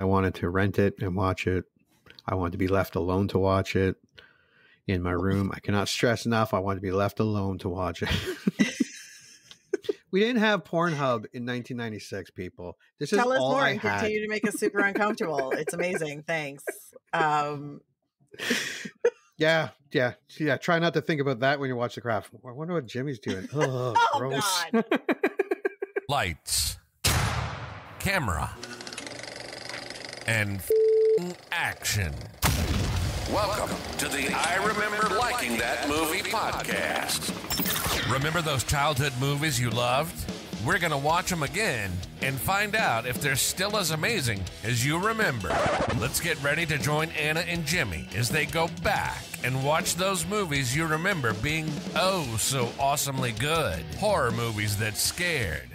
I wanted to rent it and watch it. I wanted to be left alone to watch it in my room. I cannot stress enough. I wanted to be left alone to watch it. We didn't have Pornhub in 1996, people. This is Tell us all more I and had. continue to make us super uncomfortable. It's amazing. Thanks. Yeah. Try not to think about that when you watch The Craft. I wonder what Jimmy's doing. Oh, gross. God. Lights, camera, and action. Welcome to the I Remember Liking That Movie podcast. Remember those childhood movies you loved? We're going to watch them again and find out if they're still as amazing as you remember. Let's get ready to join Anna and Jimmy as they go back and watch those movies you remember being oh so awesomely good. Horror movies that scared.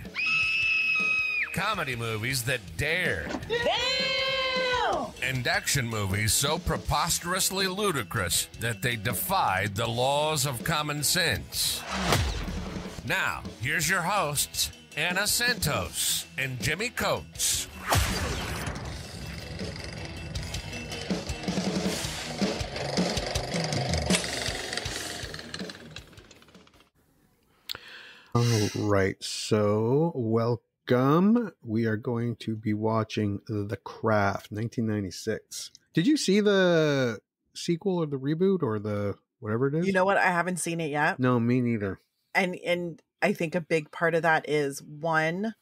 Comedy movies that dared. Damn! And action movies so preposterously ludicrous that they defied the laws of common sense. Now, here's your hosts, Anna Santos and Jimmy Coates. All right, so welcome. We are going to be watching The Craft, 1996. Did you see the sequel or the reboot or the whatever it is? You know what? I haven't seen it yet. No, me neither. And I think a big part of that is, one,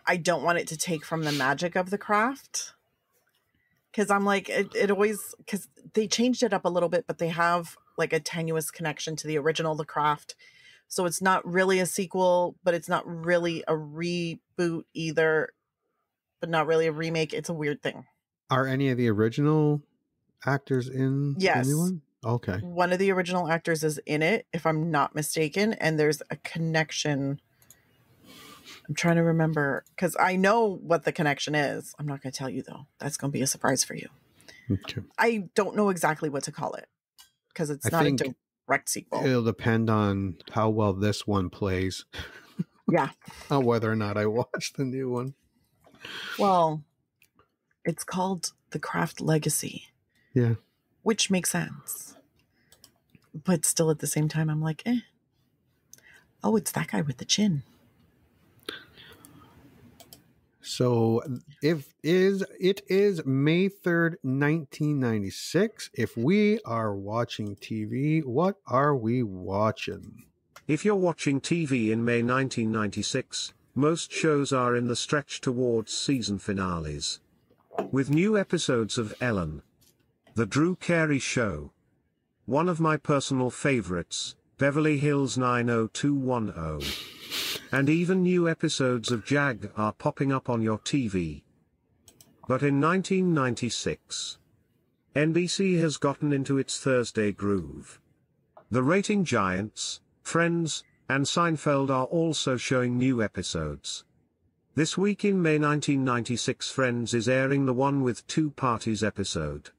I don't want it to take from the magic of The Craft. Because I'm like, it always, because they changed it up a little bit, but they have like a tenuous connection to the original The Craft. So it's not really a sequel, but it's not really a reboot either, but not really a remake. It's a weird thing. Are any of the original actors in Yes. the new one? Okay. One of the original actors is in it, if I'm not mistaken, and there's a connection. I'm trying to remember, because I know what the connection is. I'm not going to tell you, though. That's going to be a surprise for you. Okay. I don't know exactly what to call it, because it's not a direct sequel. It'll depend on how well this one plays. Yeah. On whether or not I watch the new one. Well, it's called The Craft Legacy. Yeah. Which makes sense. But still at the same time, I'm like, oh, it's that guy with the chin. So it is May 3rd, 1996. If we are watching TV, what are we watching? If you're watching TV in May 1996, most shows are in the stretch towards season finales. With new episodes of Ellen, The Drew Carey Show, one of my personal favorites, Beverly Hills 90210, and even new episodes of Jag are popping up on your TV. But in 1996, NBC has gotten into its Thursday groove. The rating giants, Friends, and Seinfeld are also showing new episodes. This week in May 1996, Friends is airing the one with two parties episode.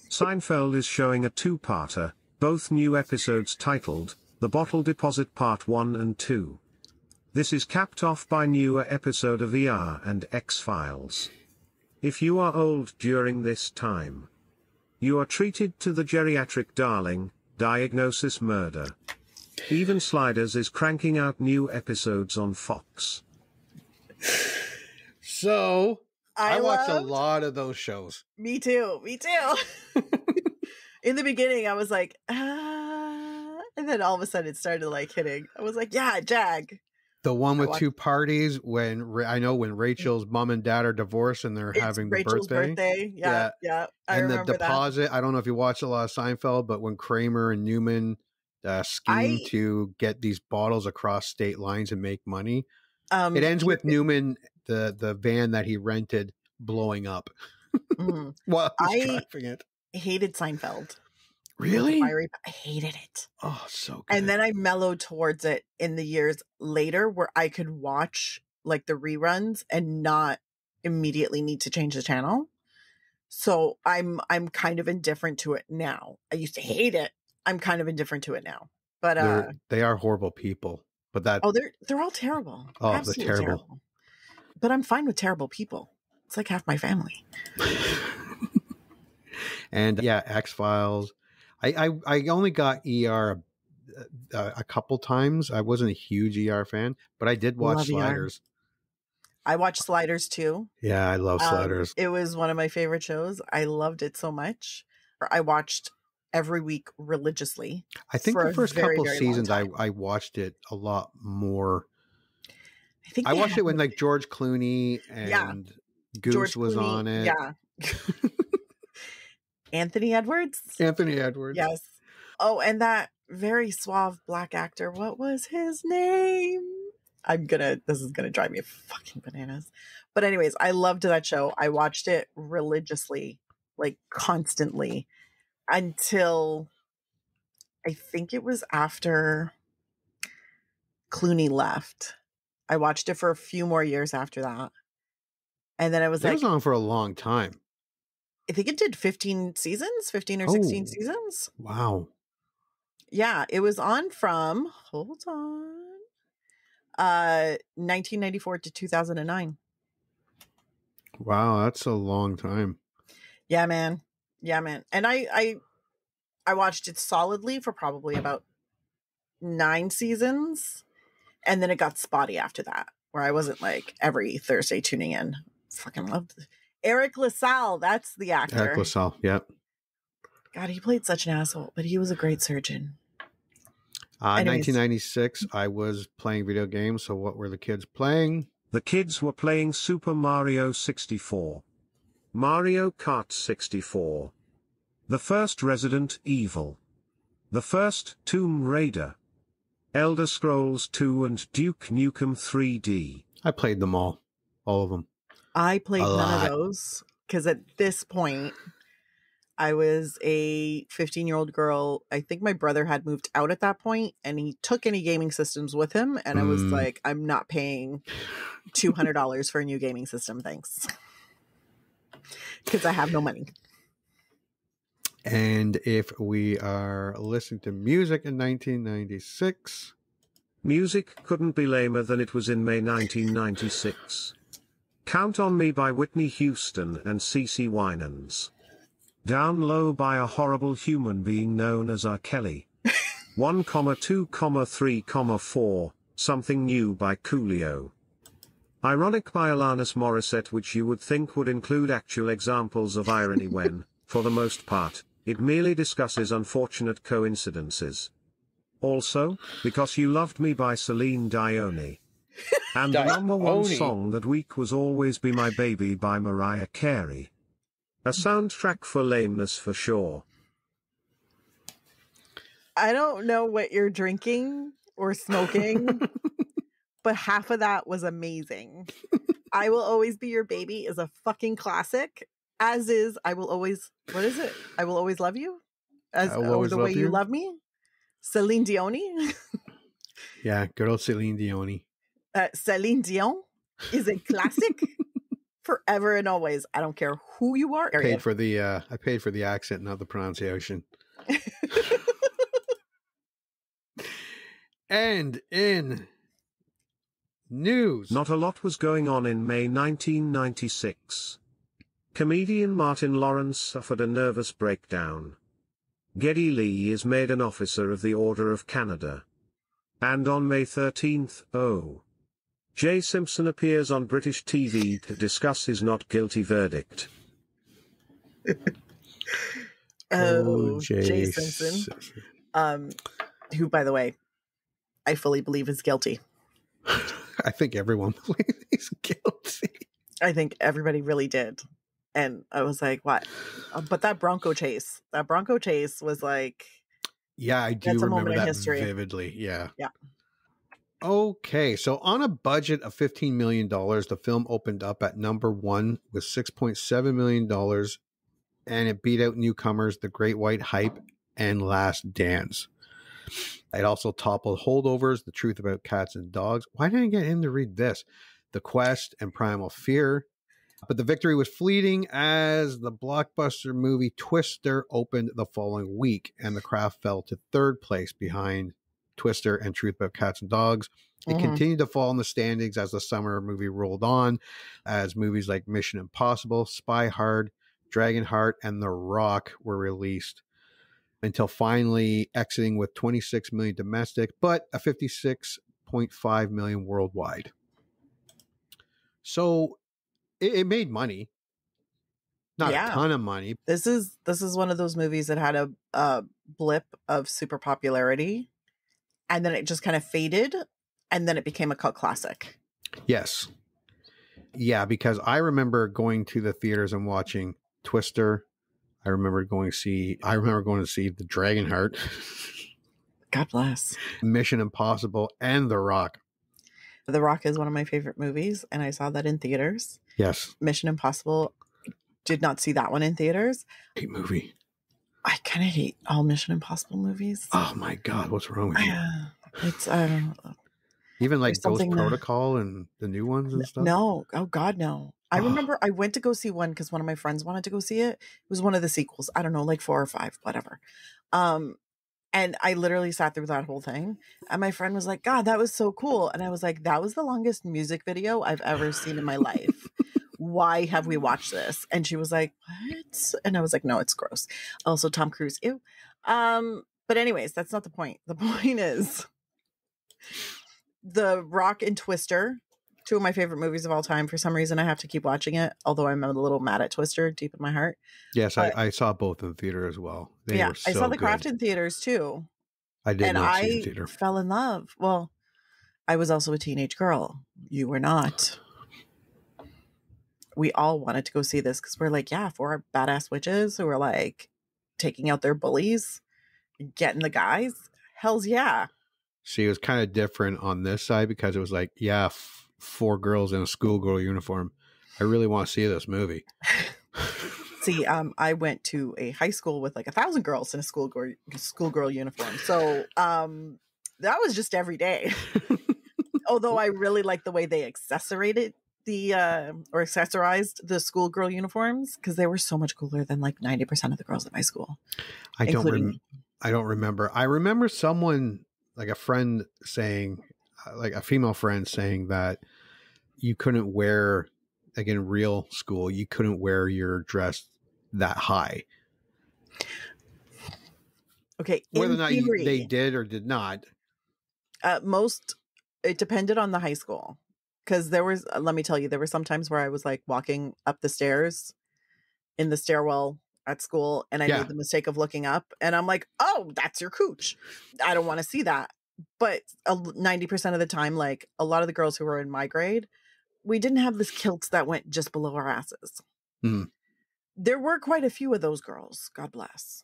Seinfeld is showing a two-parter, both new episodes titled, The Bottle Deposit Part 1 and 2. This is capped off by newer episode of ER and X-Files. If you are old during this time, you are treated to the geriatric darling, Diagnosis Murder. Even Sliders is cranking out new episodes on Fox. So I watched a lot of those shows. Me too. In the beginning, I was like, and then all of a sudden it started like hitting. I was like, yeah, Jag. The one with two parties when Rachel's mom and dad are divorced and they're having the Rachel's birthday. Yeah. I and remember the deposit. I don't know if you watched a lot of Seinfeld, but when Kramer and Newman scheme to get these bottles across state lines and make money, it ends with Newman, the van that he rented, blowing up. While he's driving it. Hated Seinfeld. Really? I hated it. Oh, so good. And then I mellowed towards it in the years later where I could watch like the reruns and not immediately need to change the channel. So I'm kind of indifferent to it now. I used to hate it. I'm kind of indifferent to it now. But they are horrible people. But that they're all terrible. Oh, Absolutely they're terrible. But I'm fine with terrible people. It's like half my family. And yeah, X-Files. I only got ER a couple times. I wasn't a huge ER fan, but I did watch Love ER. Sliders. I watched Sliders too. Yeah, I love Sliders. It was one of my favorite shows. I loved it so much. I watched every week religiously. I think the first couple seasons I watched it a lot more. I watched it when like George Clooney and Goose George was Clooney, on it. Yeah. Anthony Edwards? Anthony Edwards. Yes. Oh, and that very suave black actor, what was his name? This is gonna drive me fucking bananas. But anyways, I loved that show. I watched it religiously, like constantly, until I think it was after Clooney left. I watched it for a few more years after that. And then it was on for a long time. I think it did 15 or 16 seasons. Wow. Yeah, it was on from, 1994 to 2009. Wow, that's a long time. Yeah, man. And I watched it solidly for probably about 9 seasons. And then it got spotty after that, where I wasn't like every Thursday tuning in. Fucking loved it. Eric LaSalle, that's the actor. Eric LaSalle, yep. God, he played such an asshole, but he was a great surgeon. 1996, I was playing video games, so what were the kids playing? The kids were playing Super Mario 64. Mario Kart 64. The first Resident Evil. The first Tomb Raider. Elder Scrolls 2 and Duke Nukem 3D. I played them all of them. I played none of those because at this point, I was a 15-year-old girl. I think my brother had moved out at that point, and he took any gaming systems with him. And I was like, I'm not paying $200 for a new gaming system, thanks, because I have no money. And if we are listening to music in 1996, music couldn't be lamer than it was in May 1996. Count on Me by Whitney Houston and CeCe Winans. Down Low by a horrible human being known as R. Kelly. 1, 2, 3, 4, Something New by Coolio. Ironic by Alanis Morissette, which you would think would include actual examples of irony when, for the most part, it merely discusses unfortunate coincidences. Also, Because You Loved Me by Celine Dion. And the number one song that week was Always Be My Baby by Mariah Carey. A soundtrack for lameness for sure. I don't know what you're drinking or smoking, but half of that was amazing. I Will Always Be Your Baby is a fucking classic, as is I Will Always, what is it? I Will Always Love You? The Way You Love Me? Celine Dion? Yeah, good old Celine Dion. Celine Dion is a classic forever and always. I don't care who you are. I paid for the accent, not the pronunciation. And in news, not a lot was going on in May 1996. Comedian Martin Lawrence suffered a nervous breakdown. Geddy Lee is made an officer of the Order of Canada. And on May 13th, Jay Simpson appears on British TV to discuss his not guilty verdict. Jay Simpson. Who, by the way, I fully believe is guilty. I think everyone believes he's guilty. I think everybody really did. And I was like, what? But that Bronco chase was like... Yeah, I do remember that vividly. Yeah. Yeah. Okay, so on a budget of $15 million, the film opened up at number 1 with $6.7 million, and it beat out newcomers The Great White Hype and Last Dance. It also toppled Holdovers, The Truth About Cats and Dogs. Why didn't I get him to read this? The Quest and Primal Fear. But the victory was fleeting as the blockbuster movie Twister opened the following week, and The Craft fell to third place behind Twister and Truth About Cats and Dogs. It continued to fall in the standings as the summer movie rolled on, as movies like Mission Impossible, Spy Hard, Dragonheart, and The Rock were released, until finally exiting with 26 million domestic, but a 56.5 million worldwide. So it made money. Not a ton of money. This is one of those movies that had a blip of super popularity, and then it just kind of faded, and then it became a cult classic. Yes. Yeah, because I remember going to the theaters and watching Twister. I remember going to see the Dragonheart. God bless. Mission Impossible and The Rock. The Rock is one of my favorite movies, and I saw that in theaters. Yes. Mission Impossible, did not see that one in theaters. Great movie. I kind of hate all Mission Impossible movies. Oh my God, what's wrong with you? It's, I don't know. Even like Ghost Protocol and the new ones and stuff? No. Oh God, no. I remember I went to go see one because one of my friends wanted to go see it. It was one of the sequels. I don't know, like 4 or 5, whatever. And I literally sat through that whole thing. And my friend was like, God, that was so cool. And I was like, that was the longest music video I've ever seen in my life. Why have we watched this? And she was like, what? And I was like, no, it's gross. Also, Tom Cruise, ew. But anyways, that's not the point. The point is The Rock and Twister, 2 of my favorite movies of all time. For some reason, I have to keep watching it, although I'm a little mad at Twister deep in my heart. Yes, I saw both in the theater as well. They were so I saw The good. Craft in theaters too. I did not see the theater. And I fell in love. Well, I was also a teenage girl. You were not. We all wanted to go see this because we're like, 4 badass witches who are like taking out their bullies, getting the guys. Hell's yeah. See, it was kind of different on this side because it was like, 4 girls in a schoolgirl uniform. I really want to see this movie. See, I went to a high school with like 1,000 girls in a schoolgirl uniform. So that was just every day. Although I really like the way they accessorized the schoolgirl uniforms because they were so much cooler than like 90% of the girls at my school. I don't remember. I remember someone, like a friend saying, like a female friend saying that you couldn't wear, like in real school, you couldn't wear your dress that high. Okay. Whether or not they did or did not. It depended on the high school. Because let me tell you, there were some times where I was like walking up the stairs in the stairwell at school and I made the mistake of looking up and I'm like, oh, that's your cooch. I don't want to see that. But 90% of the time, like a lot of the girls who were in my grade, we didn't have this kilts that went just below our asses. Mm. There were quite a few of those girls. God bless.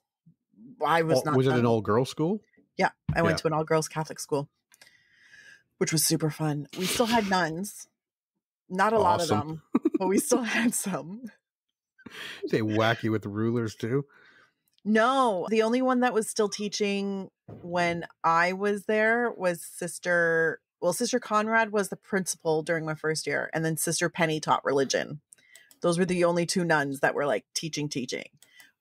Was it an all girls school? Yeah. I went to an all girls Catholic school, which was super fun. We still had nuns. Not a lot of them, but we still had some. They whack you with the rulers too? No, the only one that was still teaching when I was there was Sister Conrad was the principal during my first year, and then Sister Penny taught religion. Those were the only 2 nuns that were like teaching.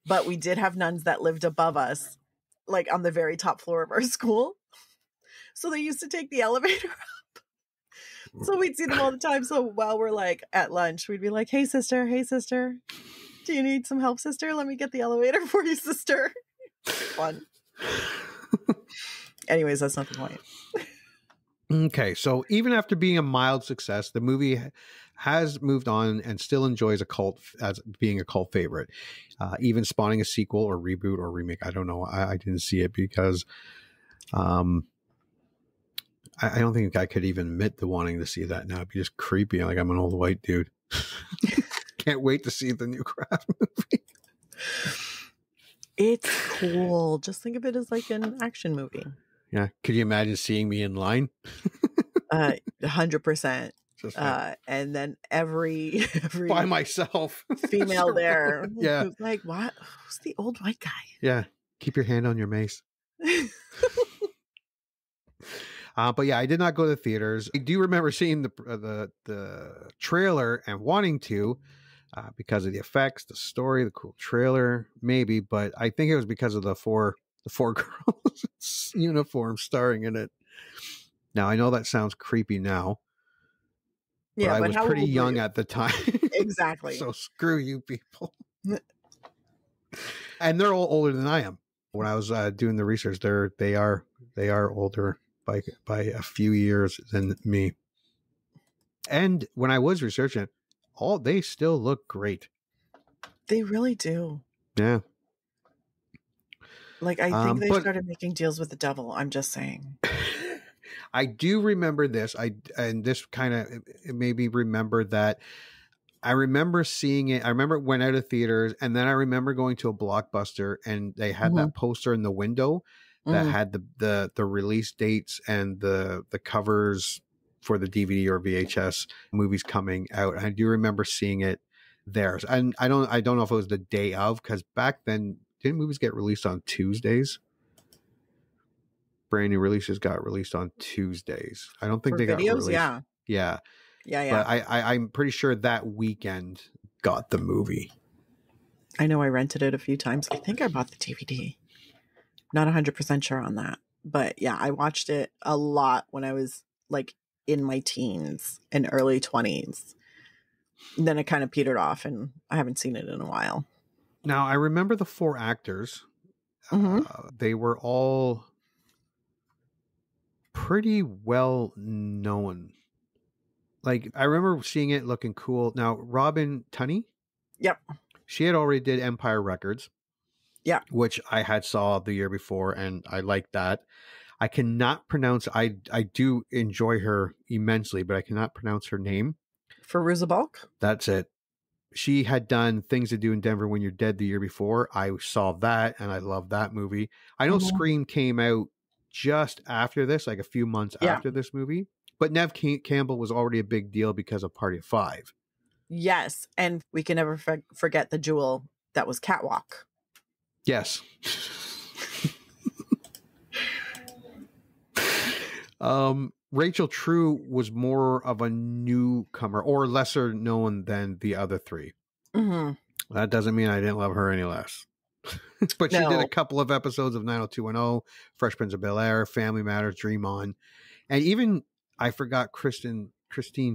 But we did have nuns that lived above us, like on the very top floor of our school. So they used to take the elevator up. So we'd see them all the time. So while we're like at lunch, we'd be like, hey, sister. Do you need some help, sister? Let me get the elevator for you, sister. Fun. Anyways, that's not the point. Okay, so even after being a mild success, the movie has moved on and still enjoys as being a cult favorite, even spawning a sequel or reboot or remake. I don't know. I didn't see it because I don't think I could even admit to wanting to see that now. It'd be just creepy. Like I'm an old white dude. Can't wait to see the new Craft movie. It's cool. Just think of it as like an action movie. Yeah. Could you imagine seeing me in line? 100%. And then every by myself female there. Yeah. Who's like, what? Who's the old white guy? Yeah. Keep your hand on your mace. But yeah, I did not go to the theaters. I do remember seeing the trailer and wanting to, because of the effects, the story, the cool trailer, maybe. But I think it was because of the four girls uniforms starring in it. Now, I know that sounds creepy now, but I was pretty young at the time. Exactly. So screw you people. And they're all older than I am. When I was doing the research, they are older by a few years than me. And when I was researching, they still look great. They really do. Yeah. Like, I think they started making deals with the devil. I'm just saying. I do remember this. And this kind of it made me remember that I remember seeing it. I remember it went out of theaters, and then I remember going to a Blockbuster, and they had that poster in the window that had the release dates and the covers for the DVD or VHS movies coming out. And I do remember seeing it there. And I don't know if it was the day of, because back then, didn't movies get released on Tuesdays? Brand new releases got released on Tuesdays. I don't think they got released. Yeah. But I'm pretty sure that weekend got the movie. I know I rented it a few times. I think I bought the DVD. Not 100% sure on that. But yeah, I watched it a lot when I was like in my teens and early 20s. And then it kind of petered off, and I haven't seen it in a while. Now, I remember the 4 actors. They were all pretty well known. Like, I remember seeing it looking cool. Now, Robin Tunney. Yep. She had already did Empire Records. Yeah. Which I had saw the year before, and I liked that. I cannot pronounce, I do enjoy her immensely, but I cannot pronounce her name. Fairuze Balk? That's it. She had done Things to Do in Denver When You're Dead the year before. I saw that, and I love that movie. I know Scream came out just after this, like a few months after this movie. But Neve Campbell was already a big deal because of Party of Five. Yes. And we can never forget the jewel that was Catwalk. Yes. Rachel True was more of a newcomer, or lesser known than the other 3. That doesn't mean I didn't love her any less. But she did a couple of episodes of 90210, Fresh Prince of Bel-Air, Family Matters, Dream On. And even, I forgot Christine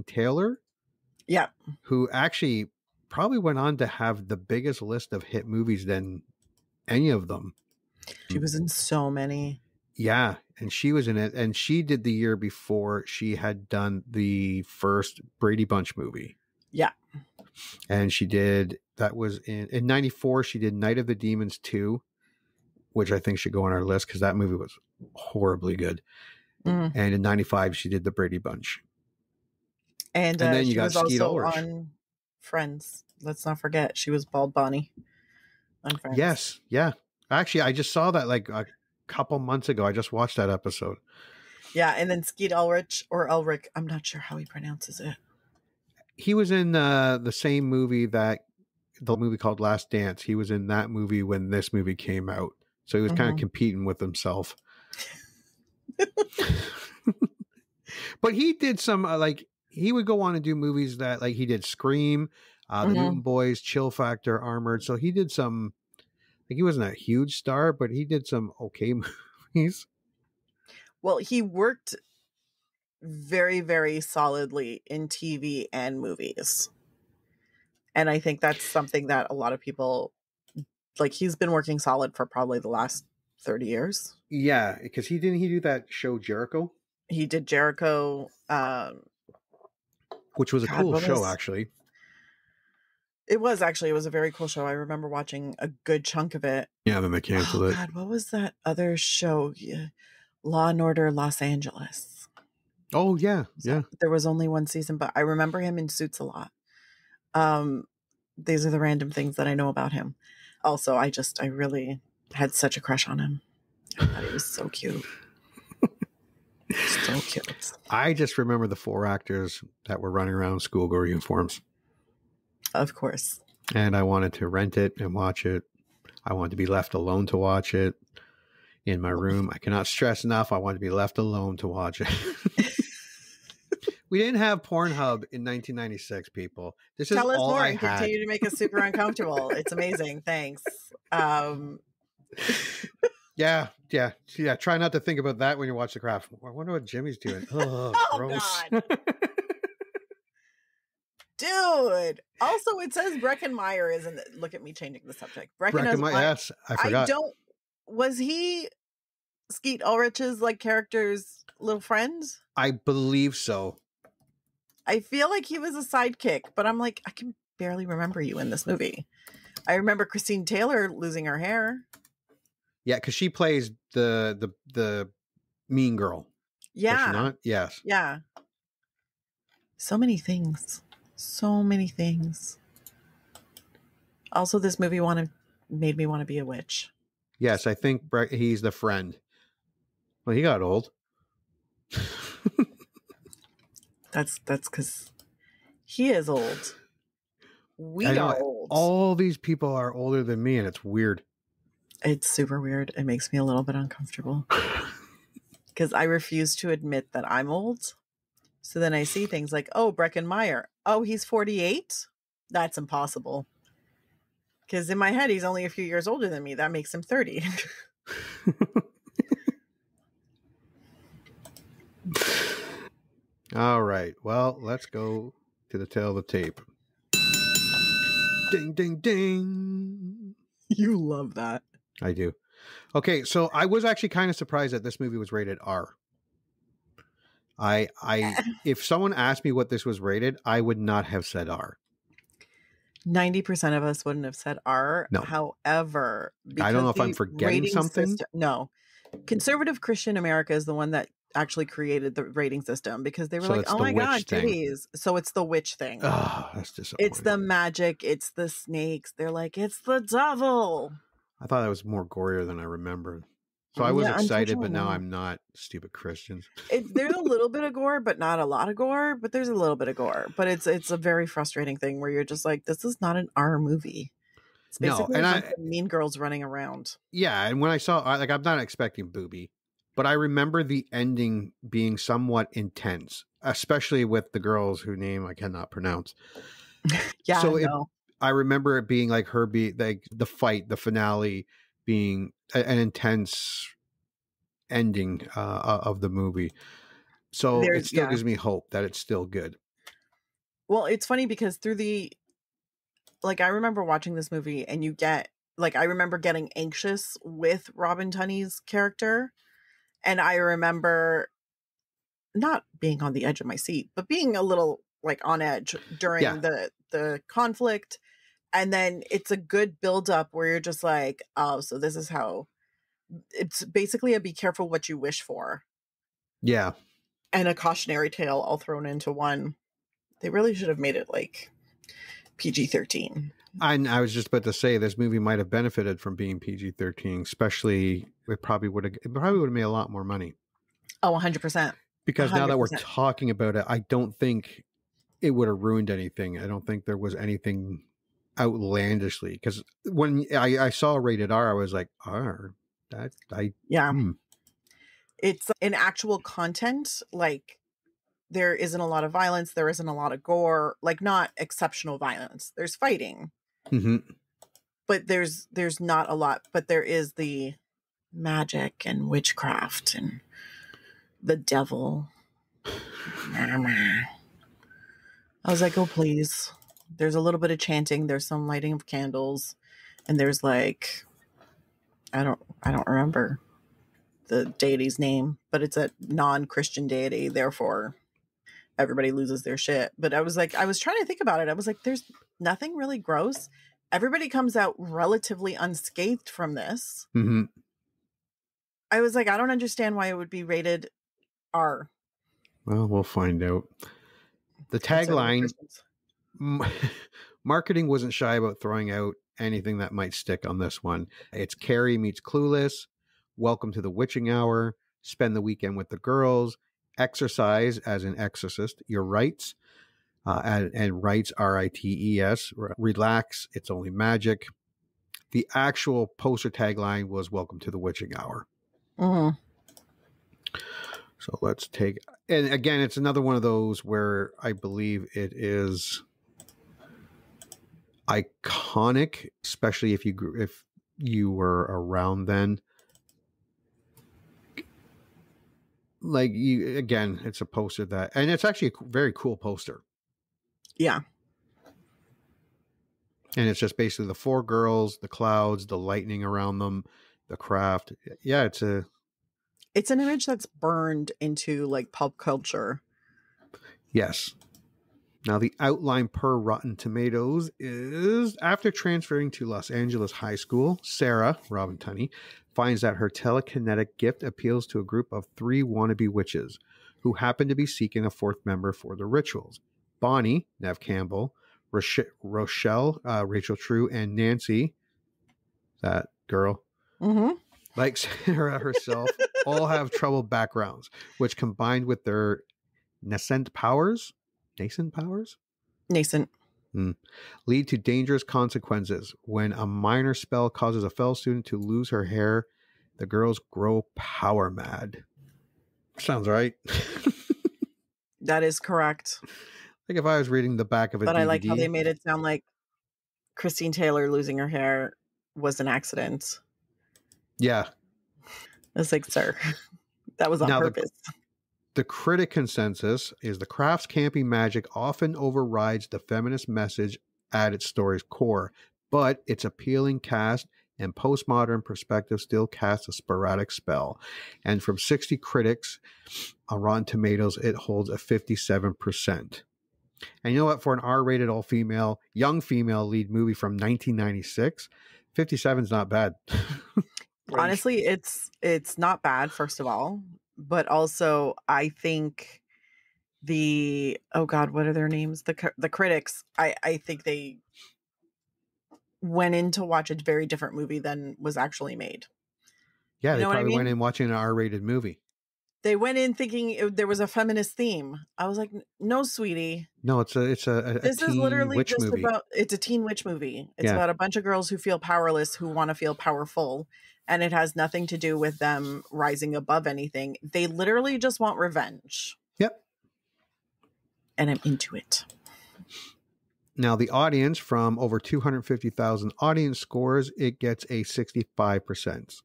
Taylor. Yeah. Who actually probably went on to have the biggest list of hit movies than any of them. She was in so many. Yeah, and she was in it, and she did the year before she had done the first Brady Bunch movie. Yeah. And she did, that was in 94, she did Night of the Demons 2, which I think should go on our list because that movie was horribly good. And in 95, she did the Brady Bunch. And then you got Skeet Ulrich on Friends. Let's not forget, she was Bald Bonnie on Friends. Yes, yeah. Actually, I just saw that like a couple months ago. I just watched that episode. Yeah, and then Skeet Ulrich or Ulrich, I'm not sure how he pronounces it. He was in the same movie the movie called Last Dance. He was in that movie when this movie came out. So he was kind of competing with himself. But he did some he would go on and do movies that like he did Scream, the Newton Boys, Chill Factor, Armored. So he did some, like he wasn't a huge star, but he did some okay movies. Well, he worked very, very solidly in TV and movies. And I think that's something that a lot of people, like, he's been working solid for probably the last 30 years. Yeah, because he do that show Jericho? He did Jericho. Which was a cool show, actually. It was a very cool show. I remember watching a good chunk of it. Yeah, then they canceled it. God, what was that other show? Yeah. Law and Order Los Angeles. Oh, yeah, yeah. There was only one season, but I remember him in Suits a lot. These are the random things that I know about him. Also, I really had such a crush on him. I thought he was so cute. So cute. I just remember the 4 actors that were running around in schoolgirl uniforms. Of course. And I wanted to rent it and watch it. I wanted to be left alone to watch it in my room. I cannot stress enough. I wanted to be left alone to watch it. We didn't have Pornhub in 1996, people. This Tell is us all more I and had. continue to make us super uncomfortable. It's amazing. Thanks. Yeah. Try not to think about that when you watch The Craft. I wonder what Jimmy's doing. Oh, gross. God. Dude. Also, it says Breckenmeyer isn't it? Look at me changing the subject. Breckenmeyer, yes, I forgot. Was he Skeet Ulrich's like character's little friend? I believe so. I feel like he was a sidekick, but I'm like, I can barely remember you in this movie. I remember Christine Taylor losing her hair. Yeah, because she plays the mean girl. Yeah. Does she not? Yes. Yeah. So many things. So many things. Also, this movie made me want to be a witch. Yes, I think he's the friend. Well, he got old. That's because he is old. We are old. All these people are older than me, and it's weird. It's super weird. It makes me a little bit uncomfortable. Because I refuse to admit that I'm old. So then I see things like, oh, Breckenmeyer. Oh, he's 48? That's impossible. Because in my head, he's only a few years older than me. That makes him 30. All right. Well, let's go to the tail of the tape. Ding, ding, ding. You love that. I do. Okay, so I was actually kind of surprised that this movie was rated R. If someone asked me what this was rated, I would not have said R. 90% of us wouldn't have said R. No. However, I don't know if I'm forgetting something. No. Conservative Christian America is the one that actually created the rating system because they were like, oh my God, titties. So it's the witch thing. Oh, that's disappointing. It's the magic. It's the snakes. They're like, it's the devil. I thought that was more gorier than I remembered. So I was excited, but now I'm not. Stupid Christians. There's a little bit of gore, but not a lot of gore. But there's a little bit of gore. But it's a very frustrating thing where you're just like, this is not an R movie. It's basically mean girls running around. Yeah, and when I saw, I'm not expecting booby, but I remember the ending being somewhat intense, especially with the girls whose name I cannot pronounce. Yeah, so I remember it being like like the fight, the finale being an intense ending of the movie. So it still gives me hope that it's still good. Well, it's funny because I remember watching this movie and I remember getting anxious with Robin Tunney's character. And I remember not being on the edge of my seat, but being a little like on edge during the conflict. And then it's a good buildup where you're just like, oh, so this is how it's basically a be careful what you wish for. Yeah. And a cautionary tale all thrown into one. They really should have made it like PG-13. I was just about to say this movie might have benefited from being PG-13, especially it probably would have made a lot more money. Oh, 100%. Because 100%. Now that we're talking about it, I don't think it would have ruined anything. I don't think there was anything outlandishly, because when I saw rated R, I was like, R? It's in actual content, like there isn't a lot of violence, there isn't a lot of gore, like not exceptional violence. There's fighting, but there's not a lot, but there is the magic and witchcraft and the devil. I was like, oh please. There's a little bit of chanting, there's some lighting of candles, and there's like I don't remember the deity's name, but it's a non-Christian deity, therefore everybody loses their shit. But I was trying to think about it. I was like, there's nothing really gross. Everybody comes out relatively unscathed from this. Mm-hmm. I was like, I don't understand why it would be rated R. Well, we'll find out. The tagline, marketing wasn't shy about throwing out anything that might stick on this one. It's Carrie meets Clueless, Welcome to the Witching Hour, Spend the Weekend with the Girls, Exercise as an Exorcist, Your Rights, and Rights, R-I-T-E-S, Relax, It's Only Magic. The actual poster tagline was Welcome to the Witching Hour. Mm-hmm. So let's take, and again, it's another one of those where I believe it is iconic, especially if you were around then. like you again, it's a poster that, and it's actually a very cool poster. Yeah. And it's just basically the 4 girls, the clouds, the lightning around them, the craft. Yeah, it's an image that's burned into like pop culture. Yes. Now, the outline per Rotten Tomatoes is, after transferring to Los Angeles High School, Sarah, Robin Tunney, finds that her telekinetic gift appeals to a group of 3 wannabe witches who happen to be seeking a 4th member for the rituals. Bonnie, Neve Campbell, Rochelle, Rachel True, and Nancy, that girl, like Sarah herself, all have troubled backgrounds, which combined with their nascent powers, lead to dangerous consequences. When a minor spell causes a fellow student to lose her hair, the girls grow power mad. Sounds right. That is correct. Like if I was reading the back of a but DVD. I like how they made it sound like Christine Taylor losing her hair was an accident. Yeah. It's like, sir, that was on purpose. The critic consensus is the craft's campy magic often overrides the feminist message at its story's core, but its appealing cast and postmodern perspective still casts a sporadic spell. And from 60 critics on Rotten Tomatoes, it holds a 57%. And you know what? For an R-rated all-female, young female lead movie from 1996, 57 is not bad. Honestly, it's not bad, first of all. But also, I think what are their names? The critics, I think they went in to watch a very different movie than was actually made. Yeah, they probably went in watching an R-rated movie. They went in thinking there was a feminist theme. I was like, no, sweetie. No, it's a this teen is literally witch just movie. It's a teen witch movie. It's about a bunch of girls who feel powerless, who want to feel powerful. And it has nothing to do with them rising above anything. They literally just want revenge. Yep. And I'm into it. Now, the audience, from over 250,000 audience scores, it gets a 65%.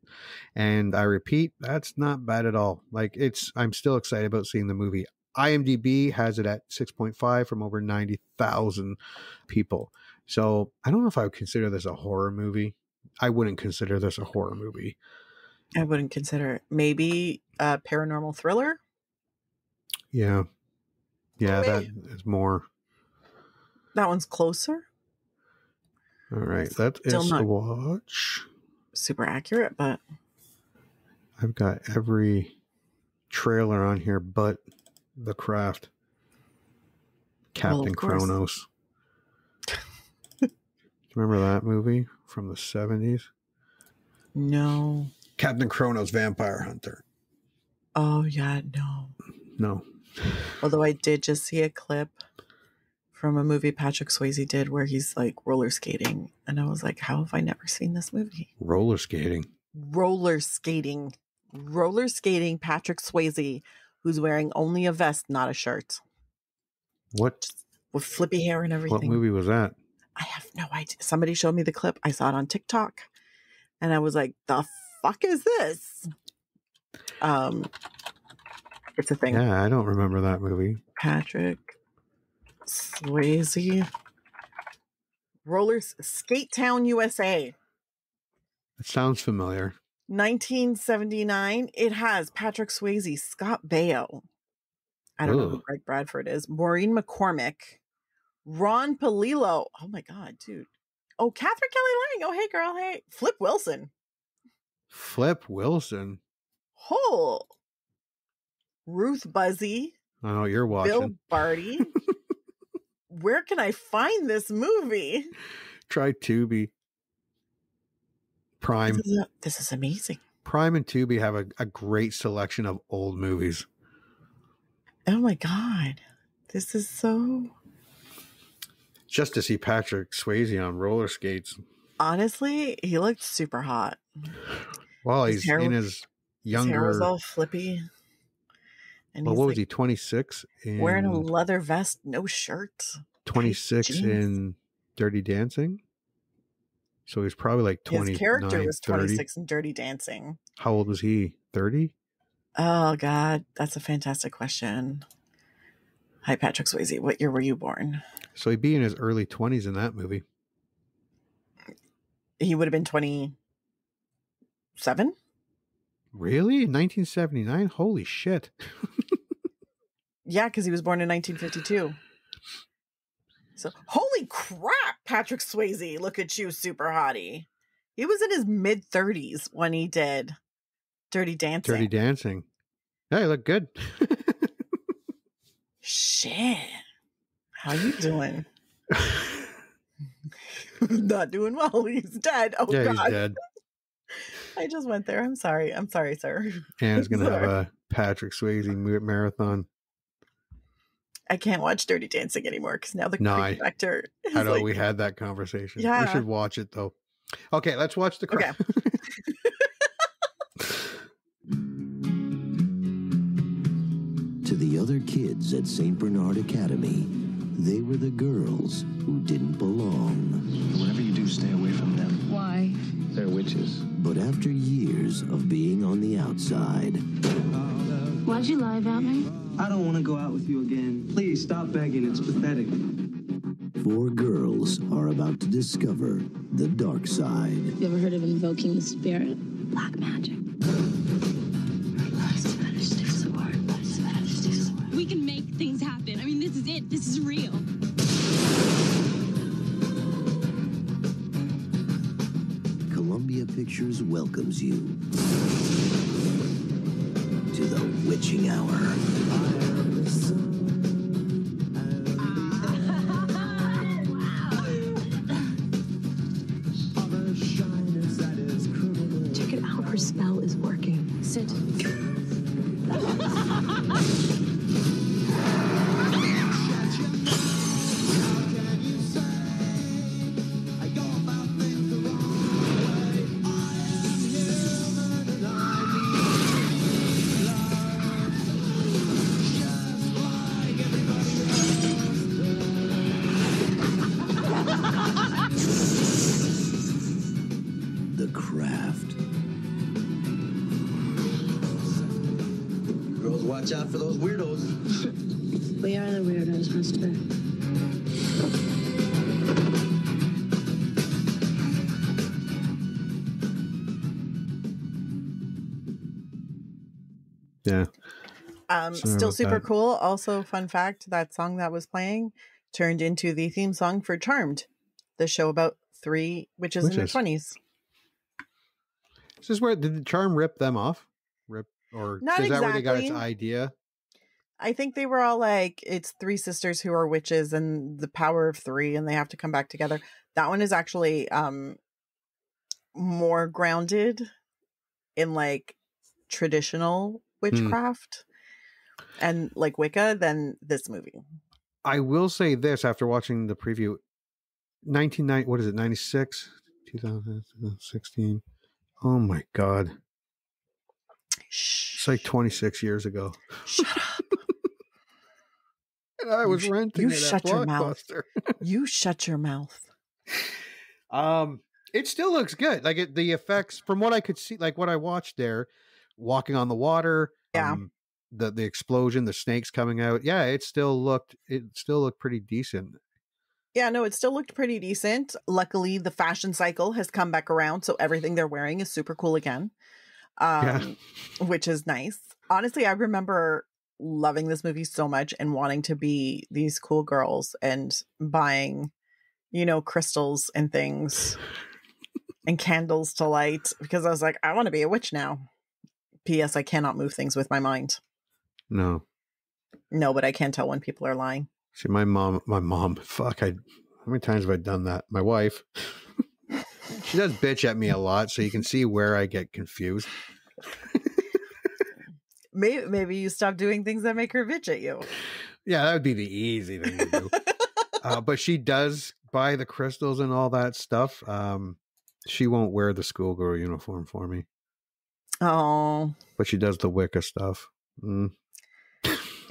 And I repeat, that's not bad at all. Like, I'm still excited about seeing the movie. IMDb has it at 6.5 from over 90,000 people. So I don't know if I would consider this a horror movie. I wouldn't consider this a horror movie. I wouldn't consider it. Maybe a paranormal thriller? Yeah. Yeah, that is more. That one's closer. All right. That is a watch. Super accurate, but I've got every trailer on here but The Craft. Captain Kronos. Remember that movie from the 70s? No. Captain Kronos, Vampire Hunter. Oh, yeah, no. No. Although I did just see a clip from a movie Patrick Swayze did where he's like roller skating. And I was like, how have I never seen this movie? Roller skating. Roller skating, Patrick Swayze, who's wearing only a vest, not a shirt. What? With flippy hair and everything. What movie was that? I have no idea. Somebody showed me the clip. I saw it on TikTok. And I was like, the fuck is this? It's a thing. Yeah, I don't remember that movie. Patrick Swayze. Skate Town, USA. It sounds familiar. 1979. It has Patrick Swayze, Scott Baio. I don't know who Greg Bradford is. Maureen McCormick. Ron Palillo. Oh my God, dude. Oh, Catherine Kelly Lang. Oh, hey, girl. Hey. Flip Wilson. Oh. Ruth Buzzy. I know you're watching. Bill Barty. Where can I find this movie? Try Tubi. Prime. This is amazing. Prime and Tubi have a great selection of old movies. Oh my God. This is so... Just to see Patrick Swayze on roller skates. Honestly, he looked super hot. Well, he's in his younger... His hair was all flippy. And what was he, 26? Wearing a leather vest, no shirt. 26 in Dirty Dancing? So he's probably like 29, His character was 30. 26 in Dirty Dancing. How old was he? 30? Oh, God. That's a fantastic question. Hi, Patrick Swayze. What year were you born? So he'd be in his early 20s in that movie. He would have been 27? Really? 1979? Holy shit. Yeah, because he was born in 1952. So, holy crap, Patrick Swayze. Look at you, super hottie. He was in his mid-30s when he did Dirty Dancing. Dirty Dancing. Yeah, he looked good. Shit. How you doing? Not doing well. He's dead. Oh, yeah, God. he's dead. I just went there. I'm sorry. I'm sorry, sir. Anne's going to have a Patrick Swayze marathon. I can't watch Dirty Dancing anymore because now the creep factor is I know, we had that conversation. Yeah. We should watch it, though. Okay, let's watch the crowd. Okay. To the other kids at St. Bernard Academy, they were the girls who didn't belong. Whatever you do, stay away from them. Why? They're witches. But after years of being on the outside... Why'd you lie about me? I don't want to go out with you again. Please, stop begging. It's pathetic. 4 girls are about to discover the dark side. You ever heard of invoking the spirit? Black magic. We can make things happen. I mean, this is it. This is real. Columbia Pictures welcomes you to the witching hour. Check it out. Her spell is working. Sit. The Craft. Girls, watch out for those weirdos. We are the weirdos, mister. Yeah. Still super cool. Also, fun fact, that song that was playing turned into the theme song for Charmed, the show about 3 witches in their 20s. This is where, did the Charm rip them off? Or Not is that where they got its exactly. idea? I think they were all like, it's 3 sisters who are witches and the power of 3 and they have to come back together. That one is actually more grounded in like traditional witchcraft and like Wicca than this movie. I will say this after watching the preview. 96? 2016. Oh my God. Shh. It's like 26 years ago. Shut up. And I was renting it at Blockbuster. You shut your mouth. It still looks good. Like the effects, from what I could see, like what I watched there, walking on the water, Yeah. The explosion, the snakes coming out. Yeah, it still looked pretty decent. Yeah, no, it still looked pretty decent. Luckily, the fashion cycle has come back around, so everything they're wearing is super cool again, which is nice. Honestly, I remember loving this movie so much and wanting to be these cool girls and buying, crystals and things and candles to light because I was like, I want to be a witch now. P.S. I cannot move things with my mind. No, but I can tell when people are lying. See, my mom, fuck, how many times have I done that? My wife, she does bitch at me a lot, so you can see where I get confused. Maybe you stop doing things that make her bitch at you. Yeah, that would be the easy thing to do. But she does buy the crystals and all that stuff. She won't wear the schoolgirl uniform for me. Oh. But she does the Wicca stuff.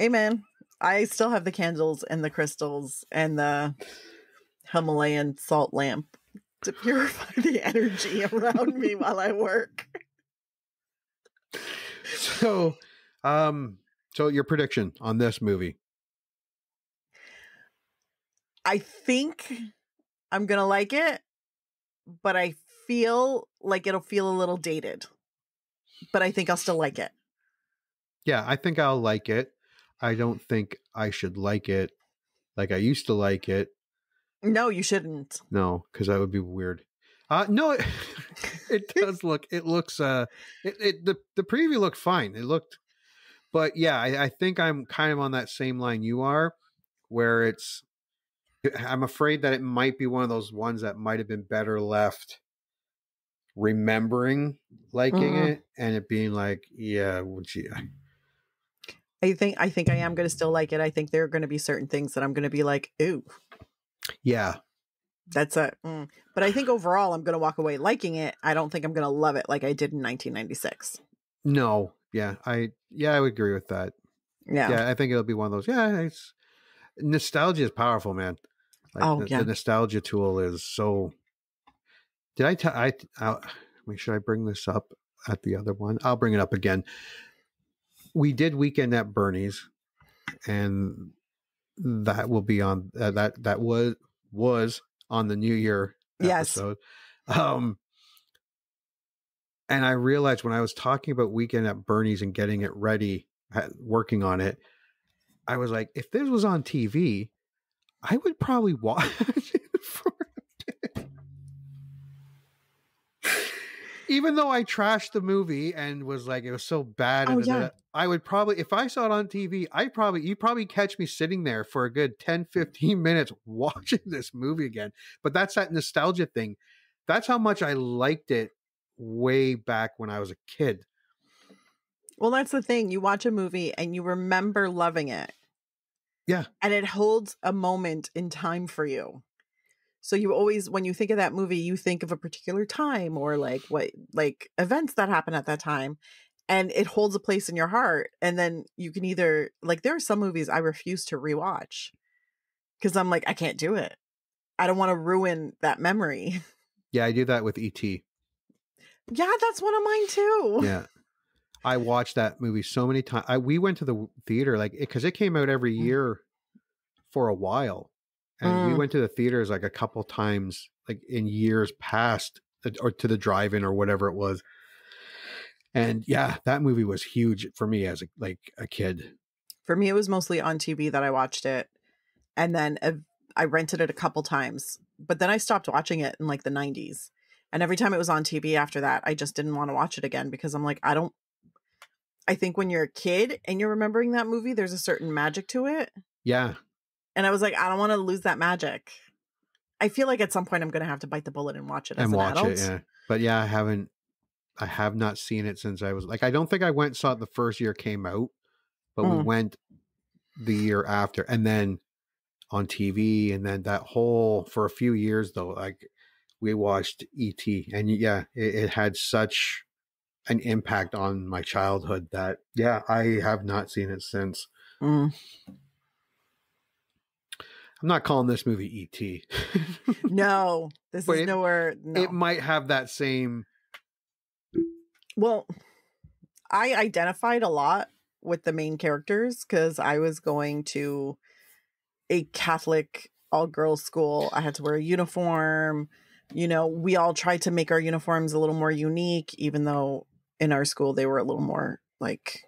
Amen. I still have the candles and the crystals and the Himalayan salt lamp to purify the energy around me while I work. So So your prediction on this movie? I think I'm going to like it, but I feel like it'll feel a little dated. But I think I'll still like it. Yeah, I think I'll like it. I don't think I should like it like I used to like it. No, you shouldn't. No, because that would be weird. No, it does look. It looks. The preview looked fine. It looked, but yeah, I think I'm kind of on that same line you are, where it's. I'm afraid that it might be one of those ones that might have been better left remembering liking it and it being like, yeah, would you? I think I am going to still like it. I think there are going to be certain things that I'm going to be like, ooh. Yeah. That's a, but I think overall I'm going to walk away liking it. I don't think I'm going to love it like I did in 1996. No. Yeah. I would agree with that. Yeah. I think it'll be one of those. Yeah. It's nostalgia is powerful, man. Like the nostalgia tool is so. Did should I bring this up at the other one? I'll bring it up again. We did Weekend at Bernie's, and that will be on that was on the New Year episode. Yes. And I realized when I was talking about Weekend at Bernie's and getting it ready, working on it, I was like, if this was on TV, I would probably watch it for a bit. Even though I trashed the movie and was like, it was so bad. I would probably, if I saw it on TV, you'd probably catch me sitting there for a good 10, 15 minutes watching this movie again. But that's that nostalgia thing. That's how much I liked it way back when I was a kid. Well, that's the thing. You watch a movie and you remember loving it. Yeah. And it holds a moment in time for you. So you always, when you think of that movie, you think of a particular time or like events that happened at that time, and it holds a place in your heart. And then you can either, like, there are some movies I refuse to rewatch because I'm like, I can't do it. I don't want to ruin that memory. Yeah, I do that with E.T. Yeah, that's one of mine too. Yeah. I watched that movie so many times. We went to the theater because it came out every year for a while. And we went to the theaters like a couple times, like in years past, or to the drive-in or whatever it was. And yeah, that movie was huge for me as a kid. For me, it was mostly on TV that I watched it. And then I rented it a couple times, but then I stopped watching it in like the 90s. And every time it was on TV after that, I just didn't want to watch it again because I'm like, I think when you're a kid and you're remembering that movie, there's a certain magic to it. Yeah. And I was like, I don't want to lose that magic. I feel like at some point I'm going to have to bite the bullet and watch it as an adult. Yeah. But yeah, I have not seen it since I was I don't think I went and saw it the first year it came out, but we went the year after and then on TV. And then for a few years though, like we watched E.T. and yeah, it had such an impact on my childhood that, yeah, I have not seen it since. I'm not calling this movie E.T. No, this is nowhere. No. It might have that same. Well, I identified a lot with the main characters because I was going to a Catholic all-girls school. I had to wear a uniform. You know, we all tried to make our uniforms a little more unique, even though in our school they were a little more like